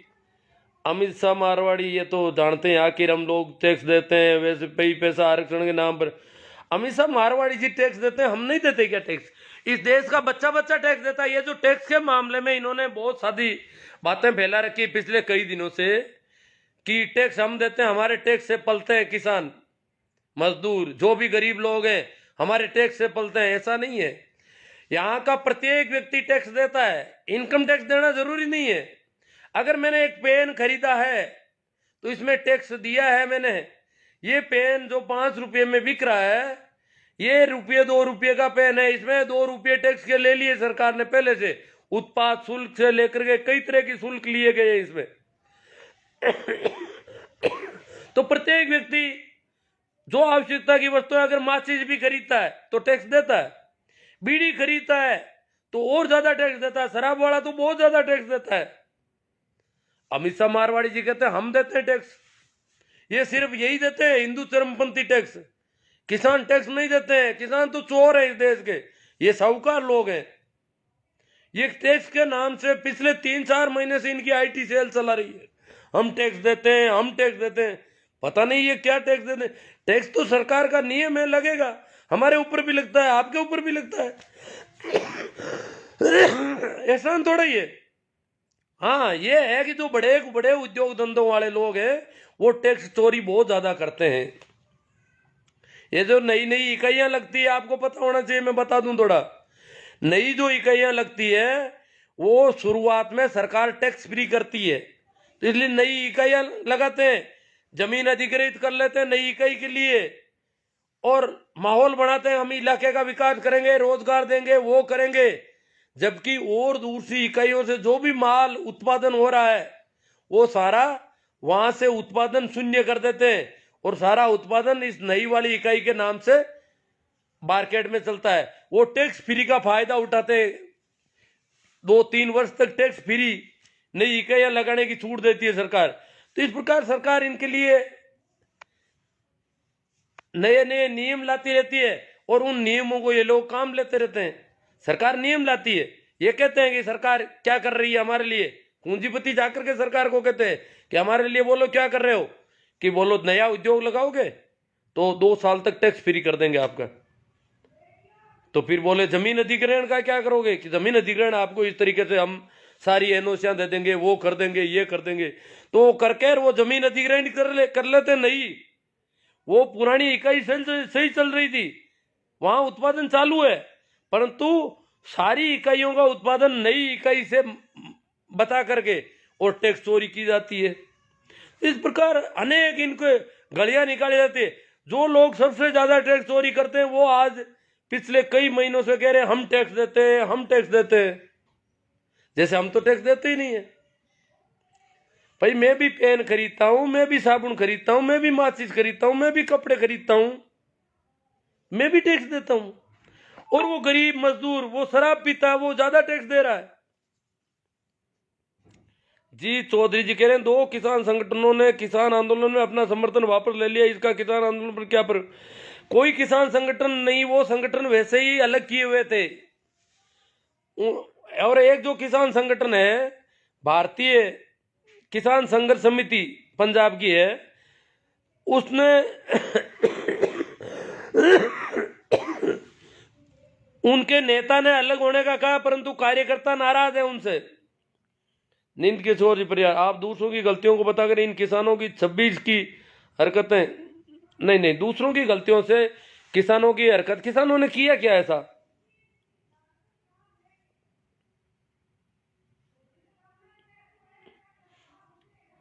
अमित शाह मारवाड़ी, ये तो जानते हैं आखिर हम लोग टैक्स देते हैं वैसे पैसा आरक्षण के नाम पर। अमित शाह मारवाड़ी जी टैक्स देते हैं, हम नहीं देते क्या टैक्स? इस देश का बच्चा बच्चा टैक्स देता है। ये जो टैक्स के मामले में इन्होंने बहुत सारी बातें फैला रखी पिछले कई दिनों से कि टैक्स हम देते हैं, हमारे टैक्स से पलते हैं किसान मजदूर, जो भी गरीब लोग हैं हमारे टैक्स से पलते हैं। ऐसा नहीं है, यहाँ का प्रत्येक व्यक्ति टैक्स देता है। इनकम टैक्स देना जरूरी नहीं है। अगर मैंने एक पेन खरीदा है तो इसमें टैक्स दिया है मैंने। ये पेन जो 5 रुपये में बिक रहा है, ये ₹2 का पेन है, इसमें ₹2 टैक्स के ले लिए सरकार ने पहले से, उत्पाद शुल्क से लेकर के कई तरह की शुल्क लिए गए इसमें। तो प्रत्येक व्यक्ति जो आवश्यकता की वस्तु अगर माचिस भी खरीदता है तो टैक्स देता है, बीड़ी खरीदता है तो और ज्यादा टैक्स देता है, शराब वाला तो बहुत ज्यादा टैक्स देता है। अमित शाह मारवाड़ी जी कहते हैं हम देते हैं टैक्स, ये सिर्फ यही देते हैं हिंदू चरमपंथी टैक्स, किसान टैक्स नहीं देते हैं, किसान तो चोर है इस देश के, ये साहूकार लोग हैं। ये टैक्स के नाम से पिछले 3-4 महीने से इनकी आईटी सेल चला रही है, हम टैक्स देते हैं, हम टैक्स देते हैं। पता नहीं ये क्या टैक्स देते हैं। टैक्स तो सरकार का नियम है, लगेगा, हमारे ऊपर भी लगता है, आपके ऊपर भी लगता है, एहसान थोड़ा ही है। हाँ ये है कि जो बड़े बड़े उद्योग धंधों वाले लोग हैं वो टैक्स चोरी बहुत ज्यादा करते हैं। ये जो नई नई इकाइयां लगती है, आपको पता होना चाहिए, मैं बता दूं थोड़ा, नई जो इकाइयां लगती है वो शुरुआत में सरकार टैक्स फ्री करती है, तो इसलिए नई इकाइयां लगाते हैं, जमीन अधिग्रहित कर लेते हैं नई इकाई के लिए, और माहौल बनाते हैं, हम इलाके का विकास करेंगे, रोजगार देंगे, वो करेंगे। जबकि और दूसरी इकाइयों से जो भी माल उत्पादन हो रहा है वो सारा वहां से उत्पादन शून्य कर देते हैं, और सारा उत्पादन इस नई वाली इकाई के नाम से मार्केट में चलता है। वो टैक्स फ्री का फायदा उठाते हैं, 2-3 वर्ष तक टैक्स फ्री नई इकाइयां लगाने की छूट देती है सरकार। तो इस प्रकार सरकार इनके लिए नए नए नियम लाती रहती है, और उन नियमों को ये लोग काम लेते रहते हैं। सरकार नियम लाती है, ये कहते हैं कि सरकार क्या कर रही है हमारे लिए, पूंजीपति जाकर के सरकार को कहते हैं कि हमारे लिए बोलो क्या कर रहे हो, कि बोलो नया उद्योग लगाओगे तो 2 साल तक टैक्स फ्री कर देंगे आपका। तो फिर बोले जमीन अधिग्रहण का क्या करोगे, कि जमीन अधिग्रहण आपको इस तरीके से हम सारी एनओसियां दे देंगे, वो कर देंगे, ये कर देंगे। तो करके वो जमीन अधिग्रहण कर लेते नहीं, वो पुरानी इकाई सही चल रही थी, वहां उत्पादन चालू है, परंतु सारी इकाइयों का उत्पादन नई इकाई से बता करके और टैक्स चोरी की जाती है। इस प्रकार अनेक इनके गलियां निकाली जाती है। जो लोग सबसे ज्यादा टैक्स चोरी करते हैं वो आज पिछले कई महीनों से कह रहे हैं हम टैक्स देते हैं, हम टैक्स देते हैं, जैसे हम तो टैक्स देते ही नहीं है। भाई मैं भी पेन खरीदता हूं, मैं भी साबुन खरीदता हूं, मैं भी माचिस खरीदता हूं, मैं भी कपड़े खरीदता हूं, मैं भी टैक्स देता हूं। और वो गरीब मजदूर, वो शराब पीता है, वो ज्यादा टैक्स दे रहा है। जी चौधरी जी कह रहे हैं 2 किसान संगठनों ने किसान आंदोलन में अपना समर्थन वापस ले लिया, इसका किसान आंदोलन पर क्या पर? कोई किसान संगठन नहीं, वो संगठन वैसे ही अलग किए हुए थे। और एक जो किसान संगठन है भारतीय किसान संघर्ष समिति पंजाब की है, उसने उनके नेता ने अलग होने का कहा, परंतु कार्यकर्ता नाराज है उनसे। नींद के छोर परिवार, आप दूसरों की गलतियों को बताकर इन किसानों की 26 की हरकतें, नहीं दूसरों की गलतियों से किसानों की हरकत, किसानों ने किया क्या ऐसा?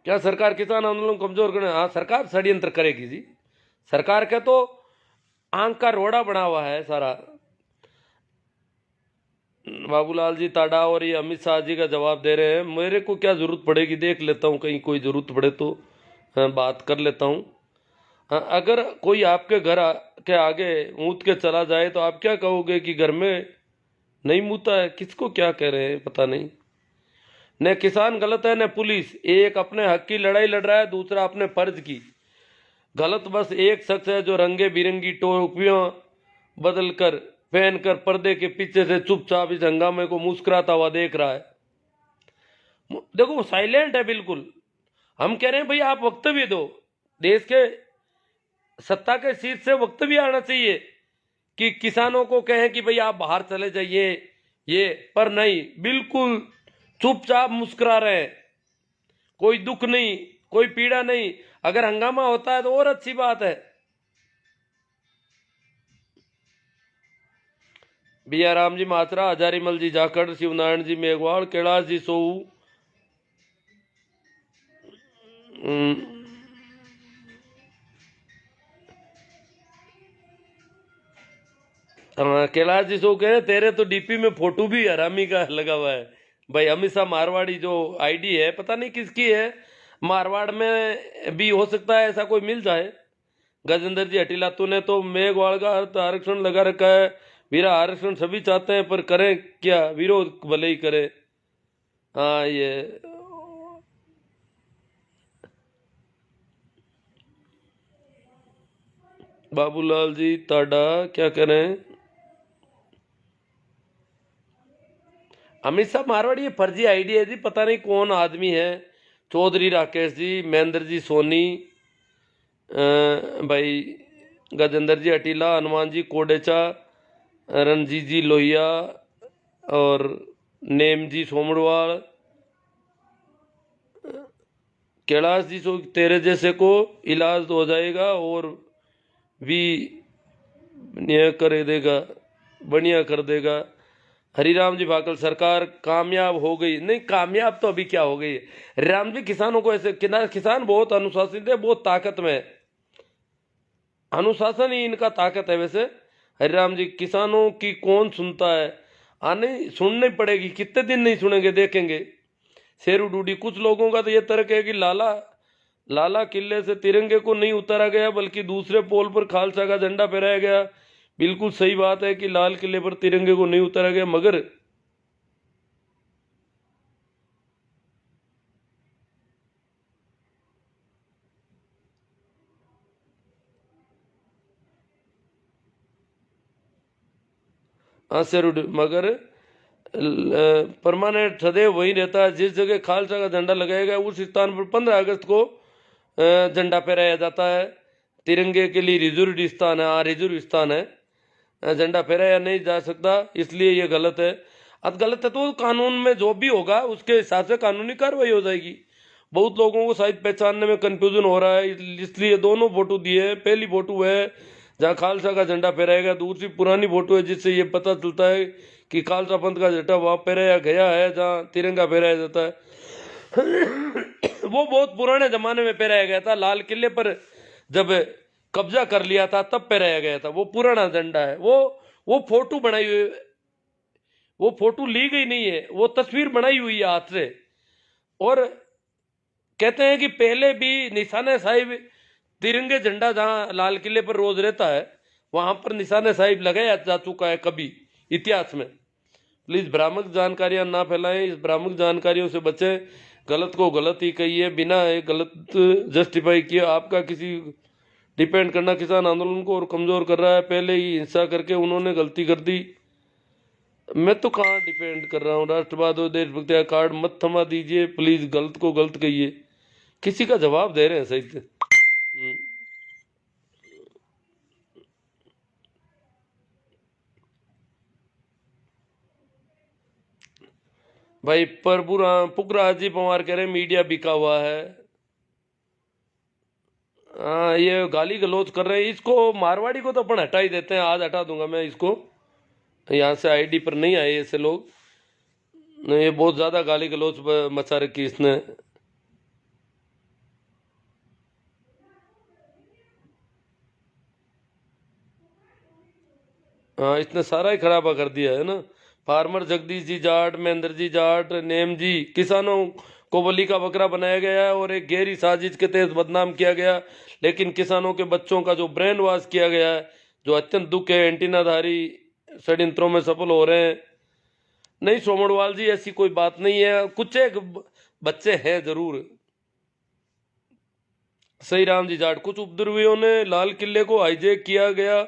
क्या सरकार किसान आंदोलन कमजोर करने? हाँ सरकार षड्यंत्र करेगी जी, सरकार का तो आंख का रोड़ा बना हुआ है सारा। बाबूलाल जी टाडा और ये अमित शाह जी का जवाब दे रहे हैं, मेरे को क्या जरूरत पड़ेगी, देख लेता हूँ कहीं कोई जरूरत पड़े तो बात कर लेता हूँ। अगर कोई आपके घर के आगे मूत के चला जाए तो आप क्या कहोगे कि घर में नहीं मूता है? किसको क्या कह रहे हैं पता नहीं। न किसान गलत है न पुलिस, एक अपने हक की लड़ाई लड़ रहा है, दूसरा अपने फर्ज की। गलत बस एक शख्स है जो रंगे बिरंगी टोपियां बदल कर पहन कर पर्दे के पीछे से चुपचाप इस हंगामे को मुस्कुराता हुआ देख रहा है। देखो वो साइलेंट है बिल्कुल। हम कह रहे हैं भाई आप वक्तव्य दो, देश के सत्ता के सीट से वक्तव्य आना चाहिए कि किसानों को कहें कि भाई आप बाहर चले जाइए, ये पर नहीं, बिल्कुल चुपचाप मुस्कुरा रहे हैं, कोई दुख नहीं, कोई पीड़ा नहीं। अगर हंगामा होता है तो और अच्छी बात है। बिया राम जी मात्रा, हजारीमल जी जाखड़, शिवनारायण जी मेघवाल, कैलाश जी सोऊ, हाँ, कैलाश जी सो कहे तेरे तो डीपी में फोटो भी हरामी का लगा हुआ है। भाई हमेशा मारवाड़ी जो आईडी है पता नहीं किसकी है, मारवाड़ में भी हो सकता है ऐसा कोई मिल जाए। गजेंद्र जी हटीला तूने तो मेघवाल का अर्थ आरक्षण लगा रखा है, वीरा आरक्षण सभी चाहते हैं पर करें क्या, विरोध भले ही करे। हाँ ये बाबूलाल जी ताडा क्या करें। अमित शाह मारवाड़ी ये फर्जी आईडी है जी, पता नहीं कौन आदमी है। चौधरी राकेश जी, महेंद्र जी सोनी, भाई गजेंद्र जी अटीला, हनुमान जी कोडेचा, रणजीत जी लोहिया और नेम जी सोमड़वाल, कैलाश जी सो तेरे जैसे को इलाज हो जाएगा और भी न्याय कर देगा, बढ़िया कर देगा। हरिराम जी भाकल सरकार कामयाब हो गई, नहीं कामयाब तो अभी क्या हो गई है। राम जी किसानों को ऐसे किसान बहुत अनुशासित है, बहुत ताकत में है, अनुशासन ही इनका ताकत है। वैसे हरिराम जी किसानों की कौन सुनता है, आने सुननी पड़ेगी, कितने दिन नहीं सुनेंगे देखेंगे। शेरू डूडी कुछ लोगों का तो ये तर्क है कि लाला लाला किले से तिरंगे को नहीं उतारा गया बल्कि दूसरे पोल पर खालसा का झंडा फहराया गया। बिल्कुल सही बात है कि लाल किले पर तिरंगे को नहीं उतारा गया, मगर हाँ शेरू मगर परमानेंट सदैव वही रहता है। जिस जगह खालसा का झंडा लगाया गया उस स्थान पर 15 अगस्त को झंडा फहराया जाता है। तिरंगे के लिए रिजर्व स्थान है, हाँ रिजर्व स्थान है, झंडा फहराया नहीं जा सकता, इसलिए ये गलत है। अब गलत है तो कानून में जो भी होगा उसके हिसाब से कानूनी कार्रवाई हो जाएगी। बहुत लोगों को शायद पहचानने में कंफ्यूजन हो रहा है, इसलिए दोनों फोटो दिए हैं। पहली फोटो है जहाँ खालसा का झंडा फहराएगा, दूसरी पुरानी फोटो है जिससे ये पता चलता है कि खालसा पंथ का झंडा वहाँ फहराया गया है जहाँ तिरंगा फहराया जाता है। वो बहुत पुराने जमाने में फहराया गया था, लाल किले पर जब कब्जा कर लिया था तब फहराया गया था, वो पुराना झंडा है। वो फोटो बनाई हुई, वो फोटो ली गई नहीं है, वो तस्वीर बनाई हुई है हाथ से। और कहते हैं कि पहले भी निशाने साहिब तिरंगे झंडा जहां लाल किले पर रोज रहता है वहां पर निशाने साहिब लगाया जा चुका है कभी इतिहास में। प्लीज भ्रामक जानकारियां ना फैलाएं, इस भ्रामक जानकारियों से बचें। गलत को गलत ही कहिए, बिना गलत जस्टिफाई किए आपका किसी डिपेंड करना किसान आंदोलन को और कमजोर कर रहा है। पहले ही हिंसा करके उन्होंने गलती कर दी। मैं तो कहाँ डिपेंड कर रहा हूँ, राष्ट्रवाद और देशभक्ति का कार्ड मत थमा दीजिए प्लीज, गलत को गलत कहिए। किसी का जवाब दे रहे हैं सही से। भाई पुखराज जी पवार कह रहे हैं मीडिया बिका हुआ है। हाँ ये गाली गलौज कर रहे हैं, इसको मारवाड़ी को तो अपन हटा ही देते हैं, आज हटा दूंगा मैं इसको, यहाँ से आईडी पर नहीं आए ऐसे लोग। ये बहुत ज्यादा गाली गलौज मचा रखी इसने। हाँ इसने सारा ही खराबा कर दिया है ना। फार्मर जगदीश जी जाट, महेंद्र जी जाट, नेम जी, किसानों को बलि का बकरा बनाया गया है और एक गहरी साजिश के तहत बदनाम किया गया। लेकिन किसानों के बच्चों का जो ब्रेन वॉश किया गया है, जो अत्यंत दुख है, एंटीनाधारी षड्यंत्रों में सफल हो रहे हैं। नहीं सोमड़वाल जी ऐसी कोई बात नहीं है, कुछ एक बच्चे हैं जरूर। सही राम जी जाट, कुछ उपद्रवियों ने लाल किले को हाईजैक किया गया,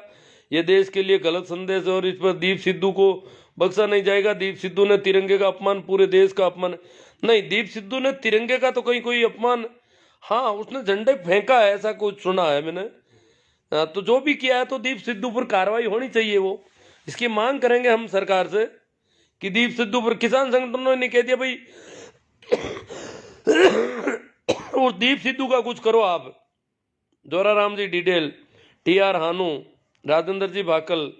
ये देश के लिए गलत संदेश है और इस पर दीप सिद्धू को बख्शा नहीं जाएगा। दीप सिद्धू ने तिरंगे का अपमान, पूरे देश का अपमान नहीं, दीप सिद्धू ने तिरंगे का तो कहीं कोई अपमान, हाँ उसने झंडे फेंका है ऐसा कुछ सुना है मैंने। तो जो भी किया है तो दीप सिद्धू पर कार्रवाई होनी चाहिए, वो इसकी मांग करेंगे हम सरकार से कि दीप सिद्धू पर, किसान संगठनों ने कह दिया भाई उस दीप सिद्धू का कुछ करो आप। जोराराम जी डिडेल, टीआर हानू, राजेंद्र जी भाकल,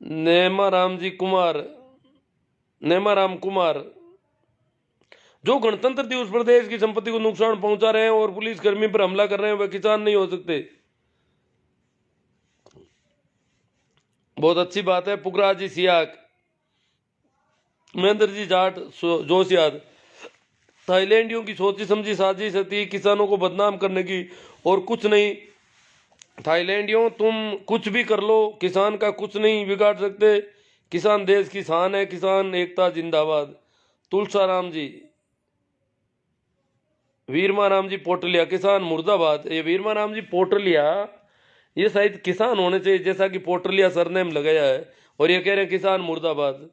नेमाराम कुमार जो गणतंत्र दिवस पर देश की संपत्ति को नुकसान पहुंचा रहे हैं और पुलिस कर्मी पर हमला कर रहे हैं वह किसान नहीं हो सकते। बहुत अच्छी बात है। पुखराज जी सियाक, महेंद्र जी जाट जोशियाद, थाईलैंडियों की सोची समझी साजिश थी किसानों को बदनाम करने की और कुछ नहीं। थाईलैंडियों तुम कुछ भी कर लो, किसान का कुछ नहीं बिगाड़ सकते। किसान देश की शान है, किसान एकता जिंदाबाद। तुलसाराम जी, वीरमाराम जी पोटलिया, किसान मुर्दाबाद। ये वीरमाराम जी पोटलिया ये शायद किसान होने चाहिए, जैसा कि पोटलिया सरनेम लगाया है, और ये कह रहे हैं किसान मुर्दाबाद।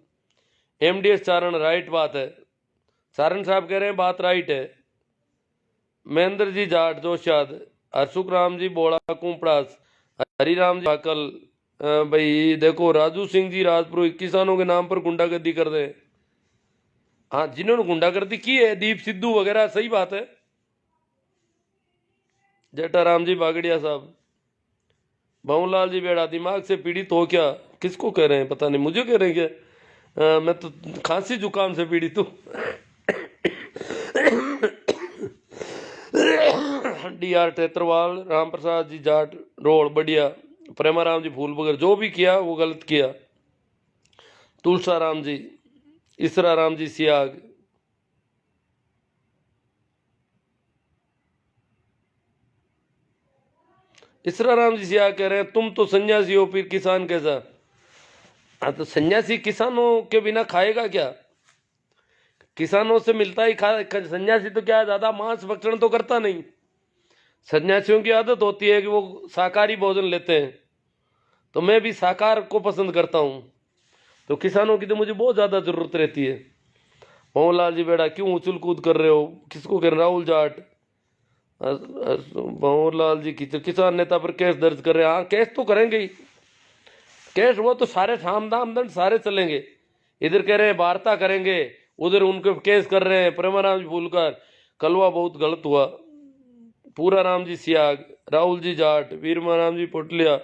एमडीएस चारण, राइट बात है। सारण साहब कह रहे हैं बात राइट है। महेंद्र जी जाट जोशाद, हरसुख राम जी बोड़ा कुंपड़ास, हरिराम जी बाकल। भाई देखो राजू सिंह जी राजपुरोहित किसानों के नाम पर गुंडागर्दी कर रहे हैं। हाँ, जिन्होंने गुंडागर्दी की है, दीप सिद्धू वगैरह, सही बात है। जटाराम जी बागड़िया साहब, भवनलाल जी बेड़ा, दिमाग से पीड़ित हो क्या? किसको कह रहे हैं पता नहीं, मुझे कह रहे हैं क्या? मैं तो खांसी जुकाम से पीड़ित हूँ। डी.आर. टेत्रवाल, राम प्रसाद जी जाट रोड बढ़िया, प्रेमाराम जी फूल बगर, जो भी किया वो गलत किया। तुलसाराम जी, इसरा राम जी सियाग, इसरा राम जी सियाग कह रहे हैं तुम तो सन्यासी हो, फिर किसान कैसा? हाँ, तो सन्यासी किसानों के बिना खाएगा क्या? किसानों से मिलता ही खा। सन्यासी तो क्या ज्यादा मांस भक्षण तो करता नहीं। सन्यासियों की आदत होती है कि वो शाकाहारी भोजन लेते हैं, तो मैं भी शाकाहार को पसंद करता हूँ। तो किसानों की तो मुझे बहुत ज्यादा जरूरत रहती है। मोहनलाल जी बेड़ा, क्यों उछल कूद कर रहे हो? किसको कह रहे? राहुल जाट, मोहनलाल जी किसान नेता पर केस दर्ज कर रहे हैं। हाँ, केस तो करेंगे ही। केस वो तो सारे साम दाम दंड सारे चलेंगे। इधर कह रहे हैं वार्ता करेंगे, उधर उनके केस कर रहे हैं। प्रेमाराम जी भूलकर, कलवा बहुत गलत हुआ। पूरा राम जी सियाग, राहुल जी जाट, वीरमाराम जी पोटलिया,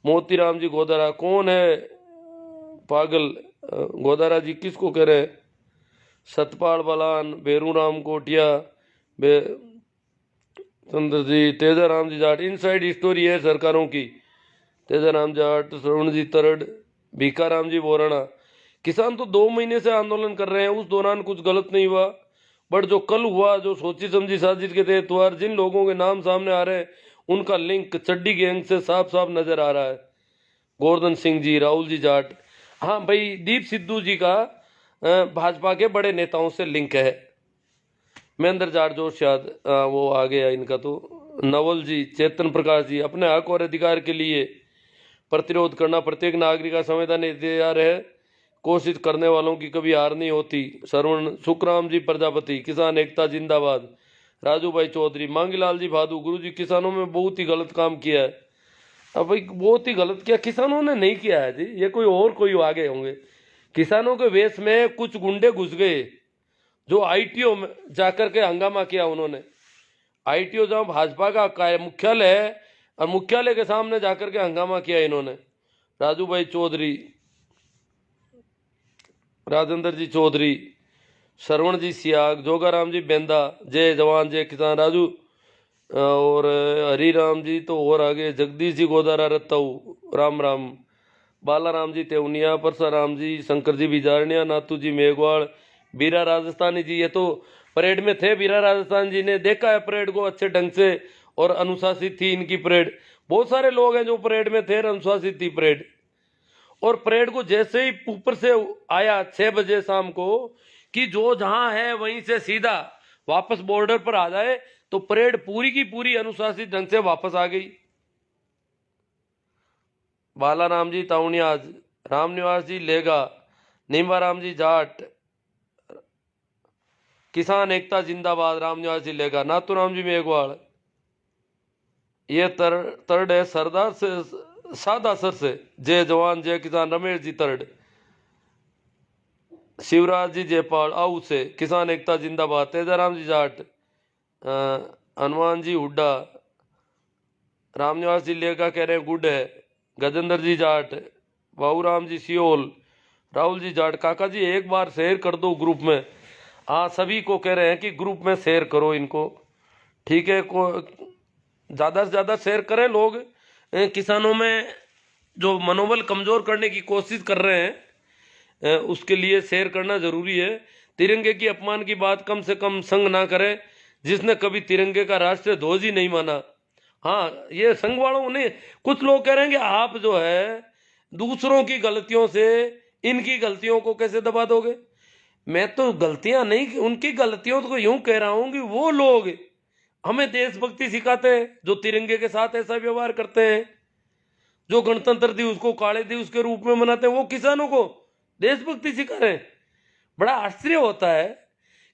मोतीराम जी गोदारा। कौन है पागल? गोदारा जी किसको कह रहे हैं? सतपाल बलान, बेरूराम कोटिया, चंद्र जी, तेजाराम जी जाट। इनसाइड स्टोरी है सरकारों की। तेजाराम जाट, श्रवण जी तरड़, भीखाराम जी बोराना। किसान तो 2 महीने से आंदोलन कर रहे हैं, उस दौरान कुछ गलत नहीं हुआ, बट जो कल हुआ, जो सोची समझी साजिश के तहत हुआ, जिन लोगों के नाम सामने आ रहे हैं उनका लिंक चड्डी गैंग से साफ साफ नजर आ रहा है। गोवर्धन सिंह जी, राहुल जी जाट। हाँ भाई, दीप सिद्धू जी का भाजपा के बड़े नेताओं से लिंक है। महेंद्र जाट जोशियाद, वो आ गया इनका तो। नवल जी, चेतन प्रकाश जी, अपने हक और अधिकार के लिए प्रतिरोध करना प्रत्येक नागरिक का संविधान इख्तियार है, कोशिश करने वालों की कभी हार नहीं होती। सरवण सुखराम जी प्रजापति, किसान एकता जिंदाबाद। राजू भाई चौधरी, मांगीलाल जी भादू, गुरु जी किसानों में बहुत ही गलत काम किया है। अब भाई बहुत ही गलत किया किसानों ने नहीं किया है जी, ये कोई आगे होंगे। किसानों के वेश में कुछ गुंडे घुस गए जो आईटीओ में जाकर के हंगामा किया उन्होंने। आईटीओ जहां भाजपा का मुख्यालय है, और मुख्यालय के सामने जाकर के हंगामा किया इन्होंने। राजू भाई चौधरी, राजेंद्र जी चौधरी, श्रवण जी सियाग, जोगाराम जी बेंदा, जय जवान जय किसान राजू, और हरिराम जी तो और आगे, जगदीश जी गोदारा रत्ताऊ, राम राम, बालाराम जी तेवनिया, परसाराम जी, शंकर जी बिजारनिया, नाथू जी मेघवाड़, बीरा राजस्थानी जी। ये तो परेड में थे, बीरा राजस्थान जी ने देखा है परेड को अच्छे ढंग से, और अनुशासित थी इनकी परेड। बहुत सारे लोग हैं जो परेड में थे, अनुशासित थी परेड। और परेड को जैसे ही ऊपर से आया 6 बजे शाम को कि जो जहां है वहीं से सीधा वापस बॉर्डर पर आ जाए, तो परेड पूरी की पूरी अनुशासित ढंग से वापस आ गई। बालाराम जी ताउनियाज, रामनिवास जी लेगा, नीमाराम जी जाट, किसान एकता जिंदाबाद, रामनिवास जी लेगा, नाथूराम जी मेघवाड़। ये तरड है सरदार से सादा सर से, जय जवान जय किसान, रमेश जी तरड, शिवराज जी जयपाल आऊ से, किसान एकता जिंदाबाद, तेजाराम जी जाट, हनुमान जी हुड्डा, रामनिवास जी लेगा कह रहे हैं गुड है, गजेंद्र जी जाट, बाबूराम जी सियोल, राहुल जी जाट। काका जी एक बार शेयर कर दो ग्रुप में। हाँ, सभी को कह रहे हैं कि ग्रुप में शेयर करो इनको, ठीक है? को ज़्यादा से ज़्यादा शेयर करें लोग, किसानों में जो मनोबल कमजोर करने की कोशिश कर रहे हैं उसके लिए शेयर करना जरूरी है। तिरंगे की अपमान की बात कम से कम संघ ना करे, जिसने कभी तिरंगे का राष्ट्रीय ध्वज ही नहीं माना। हाँ, ये संघ वालों ने, कुछ लोग कह रहे हैं कि आप जो है दूसरों की गलतियों से इनकी गलतियों को कैसे दबा दोगे। मैं तो गलतियां नहीं, उनकी गलतियों को यूं कह रहा हूं कि वो लोग हमें देशभक्ति सिखाते हैं जो तिरंगे के साथ ऐसा व्यवहार करते हैं, जो गणतंत्र दिवस को काले दिवस के रूप में मनाते हैं, वो किसानों को देशभक्ति सिखा रहे हैं। बड़ा आश्चर्य होता है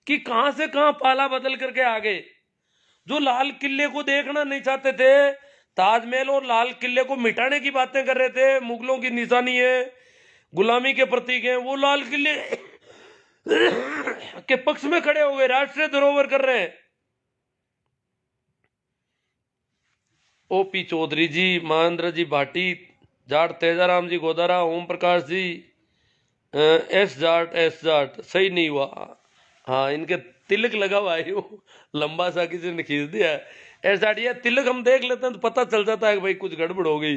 कि कहां से कहां पाला बदल करके आ गए। जो लाल किले को देखना नहीं चाहते थे, ताजमहल और लाल किले को मिटाने की बातें कर रहे थे, मुगलों की निशानी है, गुलामी के प्रतीक हैं, वो लाल किले के पक्ष में खड़े हो गए, राष्ट्रीय धरोहर कर रहे हैं। ओपी चौधरी जी, महेंद्र जी भाटी जाट, तेजाराम जी गोदारा, ओम प्रकाश जी, एस जाट सही नहीं हुआ। हाँ, इनके तिलक लगा हुआ है, वो लंबा सा किसी ने खींच दिया है। एस जाट, ये तिलक हम देख लेते हैं तो पता चल जाता है कि भाई कुछ गड़बड़ हो गई।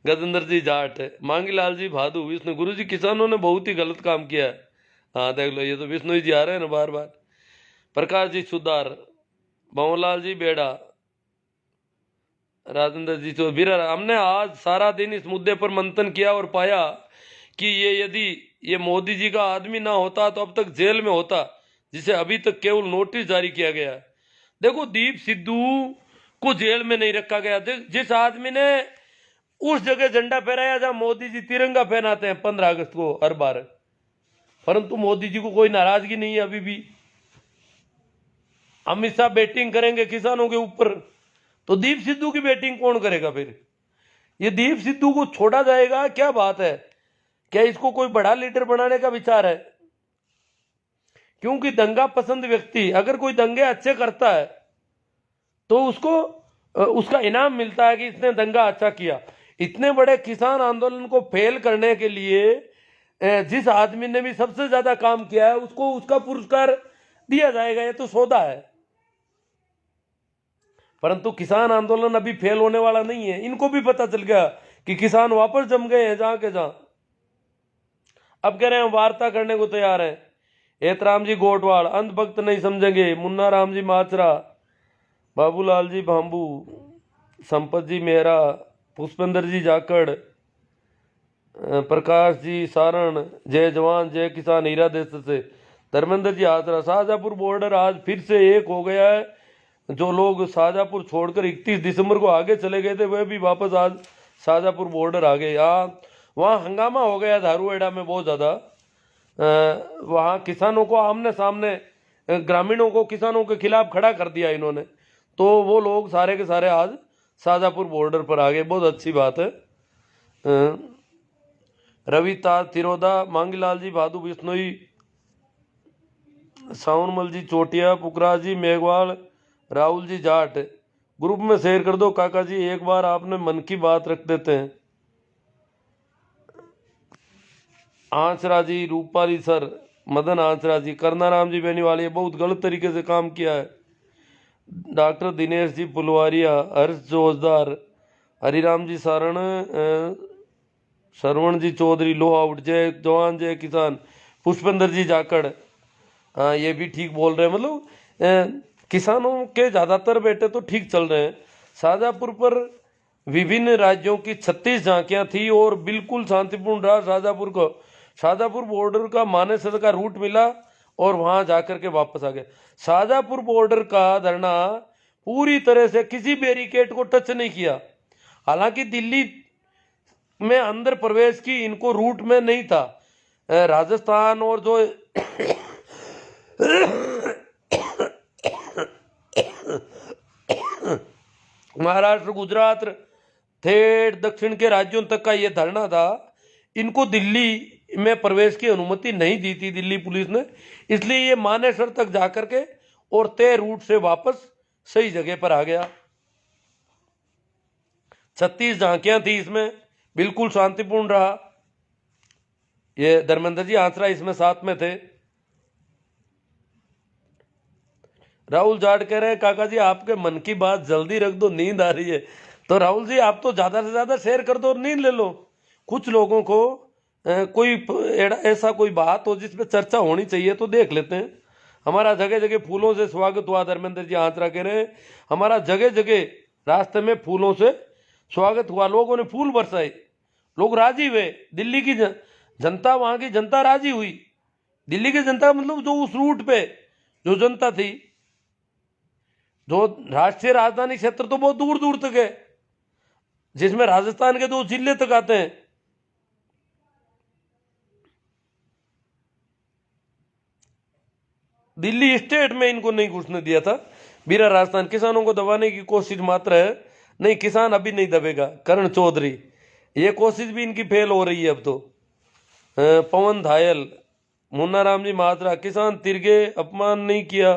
गजेंद्र जी जाट, मांगीलाल जी भादु, विष्णु गुरु जी, किसानों ने बहुत ही गलत काम किया है। हाँ देख लो, ये तो विष्णु जी आ रहे हैं ना बार बार। प्रकाश जी सुधार, भंवरलाल जी बेड़ा, राजेंद्र जी तो बिरर। हमने आज सारा दिन इस मुद्दे पर मंथन किया और पाया कि यदि ये मोदी जी का आदमी ना होता तो अब तक जेल में होता, जिसे अभी तक केवल नोटिस जारी किया गया है। देखो, दीप सिद्धू को जेल में नहीं रखा गया। जिस आदमी ने उस जगह झंडा फहराया जहां मोदी जी तिरंगा पहनाते हैं 15 अगस्त को हर बार, परंतु मोदी जी को कोई नाराजगी नहीं है अभी भी। अमित शाह बैटिंग करेंगे किसानों के ऊपर, तो दीप सिद्धू की बैटिंग कौन करेगा फिर? ये दीप सिद्धू को छोड़ा जाएगा? क्या बात है, क्या इसको कोई बड़ा लीडर बनाने का विचार है? क्योंकि दंगा पसंद व्यक्ति अगर कोई दंगे अच्छे करता है तो उसको उसका इनाम मिलता है कि इसने दंगा अच्छा किया। इतने बड़े किसान आंदोलन को फेल करने के लिए जिस आदमी ने भी सबसे ज्यादा काम किया है उसको उसका पुरस्कार दिया जाएगा, ये तो सौदा है। परंतु किसान आंदोलन अभी फेल होने वाला नहीं है। इनको भी पता चल गया कि किसान वापस जम गए हैं जहां के जहां। अब कह रहे हैं वार्ता करने को तैयार है। एतराम जी गोटवाड़, अंधभक्त नहीं समझेंगे। मुन्ना राम जी माचरा, बाबूलाल जी भांबू, संपत जी मेहरा, पुष्पेंद्र जी जाखड़, प्रकाश जी सारण, जय जवान जय किसान हीरा देश से, धर्मेंद्र जी आसरा। शाहजहांपुर बॉर्डर आज फिर से एक हो गया है। जो लोग शाहजहांपुर छोड़कर 31 दिसंबर को आगे चले गए थे वह भी वापस आज शाहजहांपुर बॉर्डर आ गए। वहाँ हंगामा हो गया धारूहेड़ा में बहुत ज़्यादा। वहाँ किसानों को आमने सामने, ग्रामीणों को किसानों के खिलाफ खड़ा कर दिया इन्होंने, तो वो लोग सारे के सारे आज शाहजहांपुर बॉर्डर पर आ गए। बहुत अच्छी बात है। रवि ताज तिरोदा, मांगीलाल जी भादु बिश्नोई, साउनमल जी चोटिया, पुखराज जी मेघवाल, राहुल जी जाट। ग्रुप में शेयर कर दो काका जी, एक बार आपने मन की बात रख देते हैं। आंसरा जी, रूपाली सर, मदन आंसरा जी, करनाराम जी बेनीवाली, बहुत गलत तरीके से काम किया है। डॉक्टर दिनेश जी पुलवारिया, हर्ष जोजदार, हरिराम जी सारण, श्रवण जी चौधरी, लो आउट, जय जवान जय किसान, पुष्पेंद्र जी जाखड़। हाँ, ये भी ठीक बोल रहे हैं। मतलब किसानों के ज़्यादातर बेटे तो ठीक चल रहे हैं। शाहजहांपुर पर विभिन्न राज्यों की 36 झांकियां थी और बिल्कुल शांतिपूर्ण रहा शाहजहांपुर को। शाहजहांपुर बॉर्डर का मानेसर का रूट मिला और वहां जाकर के वापस आ गए। शाहजहांपुर बॉर्डर का धरना पूरी तरह से किसी बैरिकेड को टच नहीं किया। हालांकि दिल्ली में अंदर प्रवेश की इनको रूट में नहीं था। राजस्थान और जो महाराष्ट्र, गुजरात, ठेठ दक्षिण के राज्यों तक का ये धरना था। इनको दिल्ली में प्रवेश की अनुमति नहीं दी थी दिल्ली पुलिस ने, इसलिए ये मानेसर तक जाकर के और तय रूट से वापस सही जगह पर आ गया। 36 झांकियां थी इसमें, बिल्कुल शांतिपूर्ण रहा। ये धर्मेंद्र जी आंसरा इसमें साथ में थे। राहुल जाट कह रहे हैं काका जी आपके मन की बात जल्दी रख दो, नींद आ रही है। तो राहुल जी आप तो ज़्यादा से ज़्यादा शेयर कर दो और नींद ले लो। कुछ लोगों को कोई ऐसा कोई बात हो जिस पे चर्चा होनी चाहिए तो देख लेते हैं। हमारा जगह जगह फूलों से स्वागत हुआ, धर्मेंद्र जी आंतरा कह रहे हैं, हमारा जगह जगह रास्ते में फूलों से स्वागत हुआ, लोगों ने फूल बरसाए, लोग राजी हुए। दिल्ली की जनता, वहाँ की जनता राजी हुई। दिल्ली की जनता मतलब जो उस रूट पे जो जनता थी, जो राष्ट्रीय राजधानी क्षेत्र तो बहुत दूर दूर तक है, जिसमें राजस्थान के 2 जिले तक आते हैं। दिल्ली स्टेट में इनको नहीं घुसने दिया था। बीरा राजस्थान किसानों को दबाने की कोशिश मात्र है, नहीं किसान अभी नहीं दबेगा। करण चौधरी, ये कोशिश भी इनकी फेल हो रही है अब तो। पवन धायल, मुन्ना राम जी महात्रा, किसान तिरंगे अपमान नहीं किया।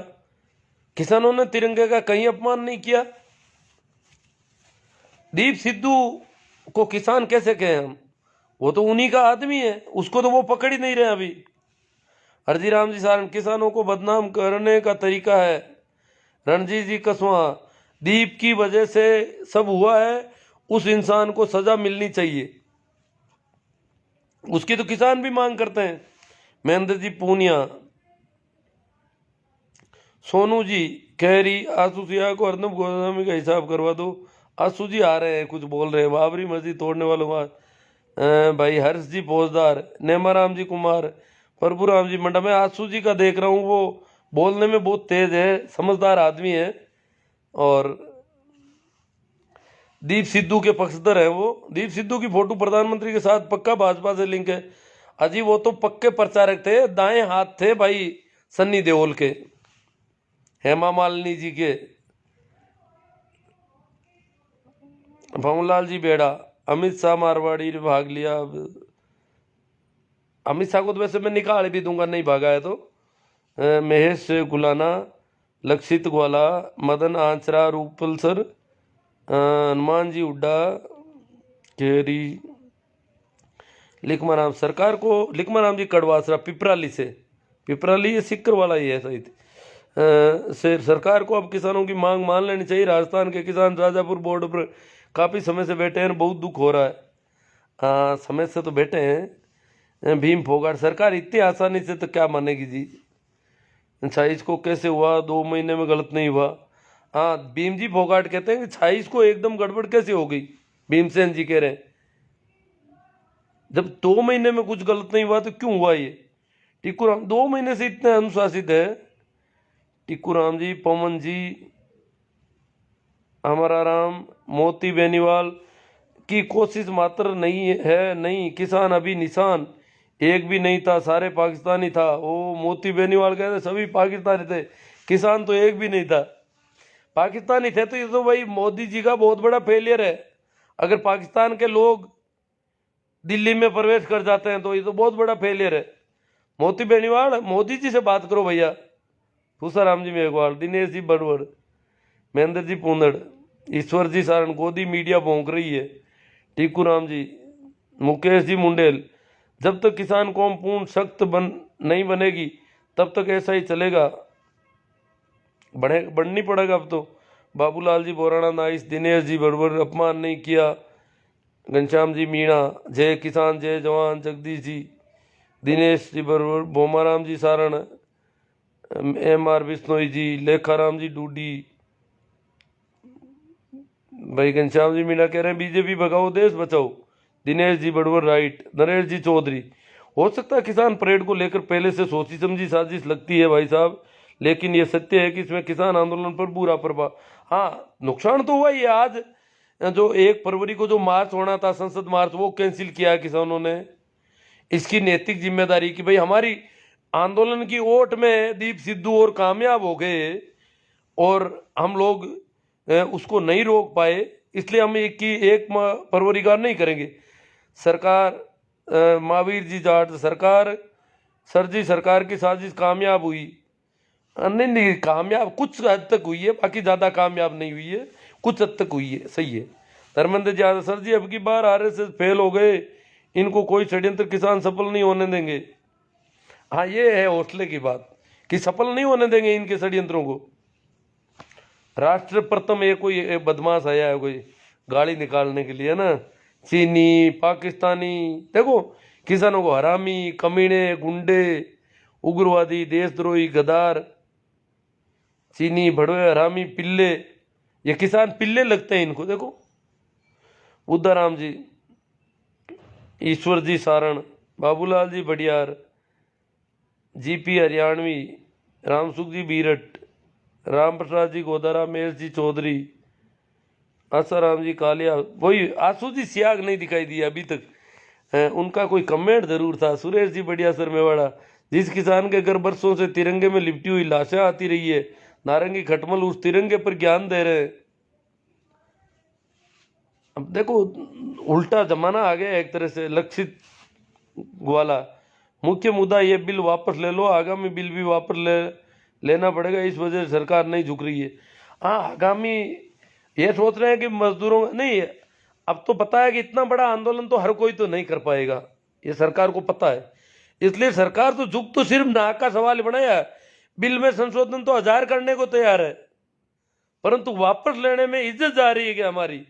किसानों ने तिरंगे का कहीं अपमान नहीं किया। दीप सिद्धू को किसान कैसे कहें हम, वो तो उन्हीं का आदमी है, उसको तो वो पकड़ ही नहीं रहे अभी। हरजीराम जी सारण, किसानों को बदनाम करने का तरीका है। रणजीत जी कसवा, दीप की वजह से सब हुआ है, उस इंसान को सजा मिलनी चाहिए, उसकी तो किसान भी मांग करते हैं। महेंद्र जी पूनिया, सोनू जी खैरी, आंसू सिया को अर्नब गोस्वामी का हिसाब करवा दो। आंसू जी आ रहे हैं, कुछ बोल रहे हैं। बाबरी मस्जिद तोड़ने वालों का भाई हर्ष जी फौजदार, नेमाराम जी कुमार, प्रभुराम जी मंडा। मैं आंसू जी का देख रहा हूँ, वो बोलने में बहुत तेज है, समझदार आदमी है और दीप सिद्धू के पक्षधर है वो। दीप सिद्धू की फोटो प्रधानमंत्री के साथ पक्का भाजपा से लिंक है। अजी वो तो पक्के प्रचारक थे, दाएं हाथ थे भाई सन्नी देओल के, हेमा मालिनी जी के। भवनलाल जी बेड़ा, अमित शाह मारवाड़ी ने भाग लिया। अमित शाह को तो वैसे मैं निकाल भी दूंगा, नहीं भागा है तो। महेश गुलाना, लक्षित ग्वाला, मदन आंचरा, रूपल सर, हनुमान जी हुड्डा, केरी, लिखमाराम सरकार को, लिखमाराम जी कड़वासरा पिपराली से, पिपराली ये सिक्कर वाला ही है सही से। सरकार को अब किसानों की मांग मान लेनी चाहिए। राजस्थान के किसान राजापुर बॉर्डर पर काफ़ी समय से बैठे हैं, बहुत दुख हो रहा है। समय से तो बैठे हैं। भीम फोगाट, सरकार इतनी आसानी से तो क्या मानेगी जी। 26 को कैसे हुआ, 2 महीने में गलत नहीं हुआ। हाँ, भीम जी फोगाट कहते हैं कि 26 को एकदम गड़बड़ कैसे हो गई। भीमसेन जी कह रहे हैं जब 2 महीने में कुछ गलत नहीं हुआ तो क्यों हुआ ये। टिक्कूराम 2 महीने से इतने अनुशासित है। टिक्कूराम जी, पवन जी, हमारा राम, मोती बेनीवाल की कोशिश मात्र नहीं है, नहीं किसान अभी निशान एक भी नहीं था, सारे पाकिस्तानी था। वो मोती बेनीवाल कहते सभी पाकिस्तानी थे, किसान तो एक भी नहीं था। पाकिस्तानी थे तो ये तो भाई मोदी जी का बहुत बड़ा फेलियर है। अगर पाकिस्तान के लोग दिल्ली में प्रवेश कर जाते हैं तो ये तो बहुत बड़ा फेलियर है। मोती बेनीवाल, मोदी जी से बात करो भैया। तुषाराम जी मेघवाल, दिनेश जी बड़वड़, महेंद्र जी पूंदड़, ईश्वर जी सारण, गोदी मीडिया भोंक रही है। टीकूराम जी, मुकेश जी मुंडेल, जब तक किसान कौम पूर्ण सख्त नहीं बनेगी तब तक ऐसा ही चलेगा, बढ़नी पड़ेगा अब तो। बाबूलाल जी बोराना नाइस, दिनेश जी बड़बड़, अपमान नहीं किया। घनश्याम जी मीणा, जय किसान जय जवान, जगदीश जी, दिनेश जी बड़बड़, बोमाराम जी सारण, MR बिश्नोई जी, लेखाराम जी डूडी, भाई घनश्याम जी मीणा कह रहे हैं बीजेपी भगाओ देश बचाओ। दिनेश जी बड़वर राइट। नरेश जी चौधरी, हो सकता है किसान परेड को लेकर पहले से सोची समझी साजिश लगती है भाई साहब, लेकिन ये सत्य है कि इसमें किसान आंदोलन पर बुरा प्रभाव। हाँ, नुकसान तो हुआ ही है। आज जो 1 फरवरी को जो मार्च होना था, संसद मार्च, वो कैंसिल किया है किसानों ने। इसकी नैतिक जिम्मेदारी कि भाई हमारी आंदोलन की ओट में दीप सिद्धू और कामयाब हो गए और हम लोग उसको नहीं रोक पाए, इसलिए हम 1 फरवरी का नहीं करेंगे। सरकार, महावीर जी जाट, सरकार सर जी सरकार की साजिश कामयाब हुई। नहीं, कामयाब कुछ हद तक हुई है, बाकी ज़्यादा कामयाब नहीं हुई है, कुछ हद तक हुई है, सही है। धर्मेंद्र जी, सर जी अब की बार RSS फेल हो गए, इनको कोई षड्यंत्र किसान सफल नहीं होने देंगे। हाँ, ये है हौसले की बात कि सफल नहीं होने देंगे इनके षड्यंत्रों को। राष्ट्र प्रथम ये कोई बदमाश आया है कोई, गाली निकालने के लिए ना, चीनी, पाकिस्तानी, देखो किसानों को हरामी, कमीने, गुंडे, उग्रवादी, देशद्रोही, गद्दार, चीनी, भड़वे, हरामी, पिल्ले, ये किसान पिल्ले लगते हैं इनको। देखो बुद्धाराम जी, ईश्वर जी सारण, बाबूलाल जी बडियार, जीपी हरियाणवी, रामसुख जी बीरट, राम प्रसाद जी गोदारा, महेश जी चौधरी, आसाराम जी कालिया, वही आंसू जी सियाग नहीं दिखाई दिया अभी तक। उनका कोई कमेंट जरूर था। सुरेश जी बढ़िया सर मेवाड़ा, जिस किसान के घर बरसों से तिरंगे में लिपटी हुई लाशें आती रही है, नारंगी खटमल उस तिरंगे पर ज्ञान दे रहे हैं। अब देखो उल्टा जमाना आ गया एक तरह से, लक्षित वाला। मुख्य मुद्दा ये बिल वापस ले लो, आगामी बिल भी वापस लेना पड़ेगा, इस वजह से सरकार नहीं झुक रही है। हाँ, आगामी ये सोच रहे हैं कि मजदूरों नहीं, अब तो पता है कि इतना बड़ा आंदोलन तो हर कोई तो नहीं कर पाएगा, ये सरकार को पता है। इसलिए सरकार तो झुक तो सिर्फ नाक का सवाल बनाया, बिल में संशोधन तो 1000 करने को तैयार है, परंतु वापस लेने में इज्जत जा रही है कि हमारी।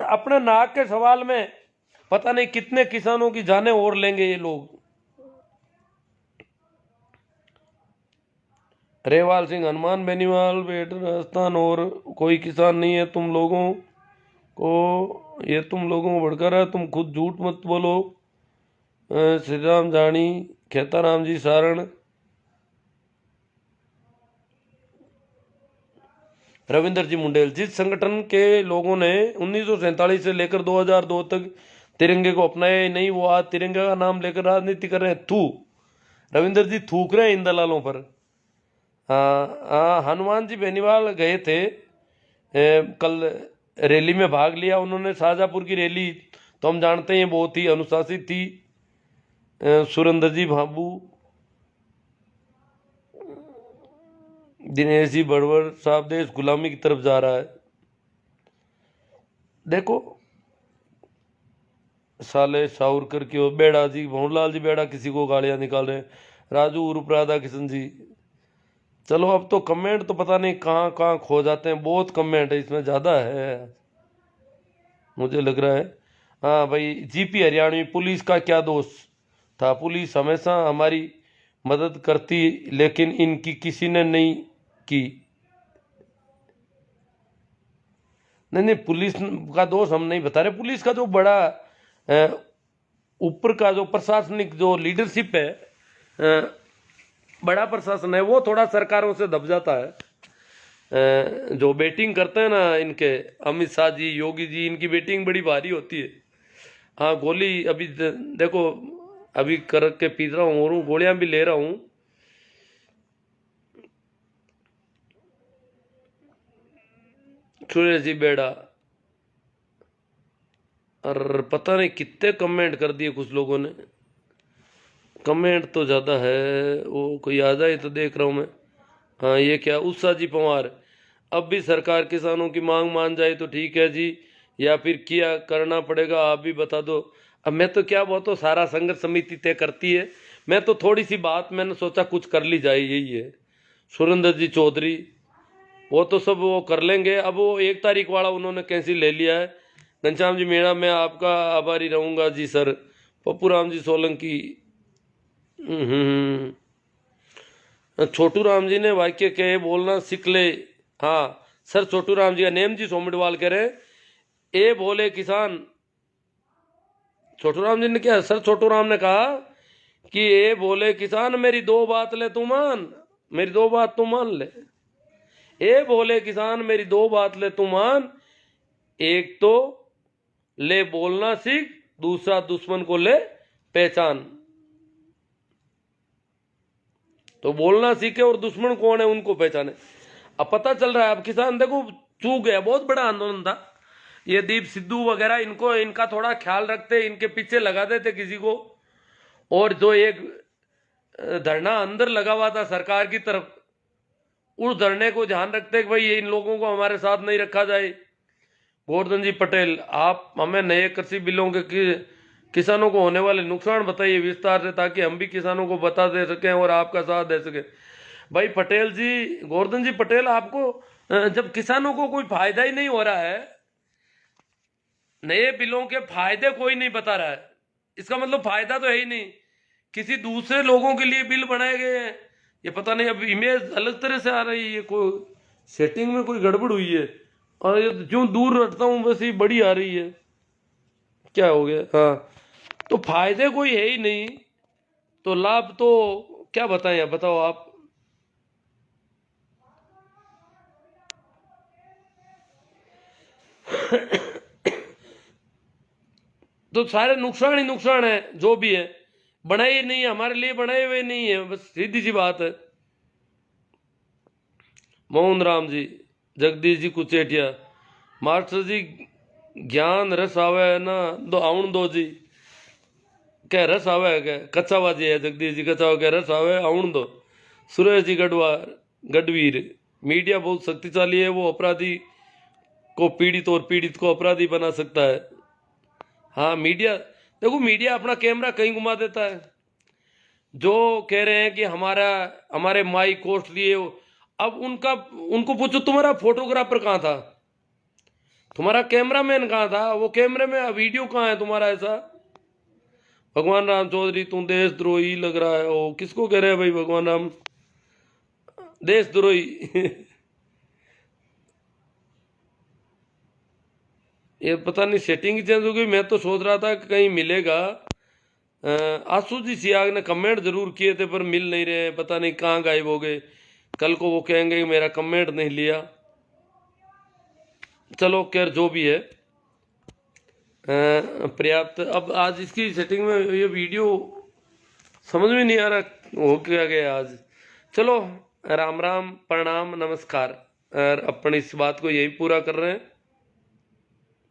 अपने नाक के सवाल में पता नहीं कितने किसानों की जानें और लेंगे ये लोग। रेवाल सिंह, हनुमान बेनीवाल, बेट राजस्थान, और कोई किसान नहीं है तुम लोगों को, ये तुम लोगों को भड़का रहा है, तुम खुद झूठ मत बोलो। श्री राम जानी, खेताराम जी सारण, रविंदर जी मुंडेल, जिस संगठन के लोगों ने 1947 से लेकर 2002 तक तिरंगे को अपनाया नहीं, वो आज तिरंगे का नाम लेकर राजनीति कर रहे हैं। थू रविंदर जी, थूक रहे हैं इन दलालों पर। हनुमान जी बेनीवाल गए थे कल, रैली में भाग लिया उन्होंने। शाहजहाँपुर की रैली तो हम जानते हैं बहुत ही अनुशासित थी। सुरेंद्र जी भाबू, दिनेश जी बड़वर साहब, देश गुलामी की तरफ जा रहा है। देखो साले सावरकर की, और बेड़ा जी, भंवरलाल जी बेड़ा किसी को गालियां निकाल रहे हैं। राजू उर्फ राधा किशन जी, चलो अब तो कमेंट तो पता नहीं कहाँ कहाँ खो जाते हैं, बहुत कमेंट है इसमें, ज़्यादा है मुझे लग रहा है। हाँ भाई, जीपी हरियाणवी, पुलिस का क्या दोष था, पुलिस हमेशा हमारी मदद करती लेकिन इनकी किसी ने नहीं की। नहीं, पुलिस का दोष हम नहीं बता रहे, पुलिस का जो बड़ा ऊपर का जो प्रशासनिक जो लीडरशिप है, बड़ा प्रशासन है, वो थोड़ा सरकारों से दब जाता है। जो बैटिंग करते हैं ना इनके, अमित शाह जी, योगी जी, इनकी बैटिंग बड़ी भारी होती है। हाँ, गोली अभी देखो, अभी करके पी रहा हूँ और गोलियां भी ले रहा हूँ। सुरेश जी बेड़ा, और पता नहीं कितने कमेंट कर दिए कुछ लोगों ने, कमेंट तो ज़्यादा है, वो कोई आ जाए तो देख रहा हूँ मैं। हाँ, ये क्या, उत्साह जी पवार, अब भी सरकार किसानों की मांग मान जाए तो ठीक है जी, या फिर क्या करना पड़ेगा आप भी बता दो। अब मैं तो क्या, वो तो सारा संघर्ष समिति तय करती है, मैं तो थोड़ी सी बात मैंने सोचा कुछ कर ली जाए, यही है। सुरेंद्र जी चौधरी, वो तो सब वो कर लेंगे। अब वो 1 तारीख वाला उन्होंने कैंसिल ले लिया है। घनश्याम जी मीणा, मैं आपका आभारी रहूँगा जी सर। पप्पू राम जी सोलंकी, छोटू राम जी ने वाक्य कहे बोलना सीख ले। हाँ सर, छोटू राम जी का नेम जी सोमडवाल कह रहे, ए बोले किसान। छोटू राम जी ने क्या, सर छोटू राम ने कहा कि ए बोले किसान मेरी 2 बात ले तू मान, मेरी 2 बात तू मान ले। ए बोले किसान मेरी 2 बात ले तू मान, एक तो ले बोलना सीख, दूसरा दुश्मन को ले पहचान। तो बोलना सीखे और दुश्मन कौन है उनको पहचाने। अब पता चल रहा है, अब किसान देखो चूक गया, बहुत बड़ा आंदोलन था ये। दीप सिद्धू वगैरह इनको, इनका थोड़ा ख्याल रखते, इनके पीछे लगा देते किसी को, और जो एक धरना अंदर लगा हुआ था सरकार की तरफ, उस धरने को ध्यान रखते कि भाई इन लोगों को हमारे साथ नहीं रखा जाए। गोवर्धन जी पटेल, आप हमें नए कृषि बिलों के किसानों को होने वाले नुकसान बताइए विस्तार से, ताकि हम भी किसानों को बता दे सकें और आपका साथ दे सकें। भाई पटेल जी, गोवर्धन जी पटेल, आपको जब किसानों को कोई फायदा ही नहीं हो रहा है, नए बिलों के फायदे कोई नहीं बता रहा है, इसका मतलब फायदा तो है ही नहीं, किसी दूसरे लोगों के लिए बिल बनाए गए हैं। ये पता नहीं, अब इमेज अलग तरह से आ रही है, कोई सेटिंग में कोई गड़बड़ हुई है, और ये जो दूर रखता हूँ वैसे ही बड़ी आ रही है, क्या हो गया। हाँ, तो फायदे कोई है ही नहीं, तो लाभ तो क्या बताएं, आप बताओ आप। तो सारे नुकसान ही नुकसान है, जो भी है बनाए ही नहीं है, हमारे लिए बनाए हुए नहीं है, बस सीधी सी बात है। मोहन राम जी, जगदीश जी कुचेटिया, मास्टर जी ज्ञान रस आवे ना दो आउन दो जी, क्या रस आवे है, क्या कच्चाबाजी है जगदीश जी, कच्चा क्या रस आवे आउन दो। सुरेश जी गढ़वीर, मीडिया बहुत शक्तिशाली है, वो अपराधी को पीड़ित और पीड़ित को अपराधी बना सकता है। हाँ, मीडिया देखो, मीडिया अपना कैमरा कहीं घुमा देता है। जो कह रहे हैं कि हमारे माइक कोस्ट लिए, अब उनको पूछो तुम्हारा फोटोग्राफर कहाँ था, तुम्हारा कैमरामैन कहाँ था, वो कैमरे में वीडियो कहाँ है तुम्हारा ऐसा। भगवान राम चौधरी, तुम देशद्रोही लग रहा है। ओ, किसको कह रहे हैं भाई भगवान राम देशद्रोही? ये पता नहीं सेटिंग चेंज हो गई, मैं तो सोच रहा था कि कहीं मिलेगा। आसू जी सियाग ने कमेंट जरूर किए थे पर मिल नहीं रहे, पता नहीं कहाँ गायब हो गए। कल को वो कहेंगे कि मेरा कमेंट नहीं लिया। चलो खैर, जो भी है पर्याप्त। अब आज इसकी सेटिंग में ये वीडियो समझ में नहीं आ रहा हो क्या गया आज। चलो, राम राम, प्रणाम, नमस्कार, और अपन इस बात को यही पूरा कर रहे हैं।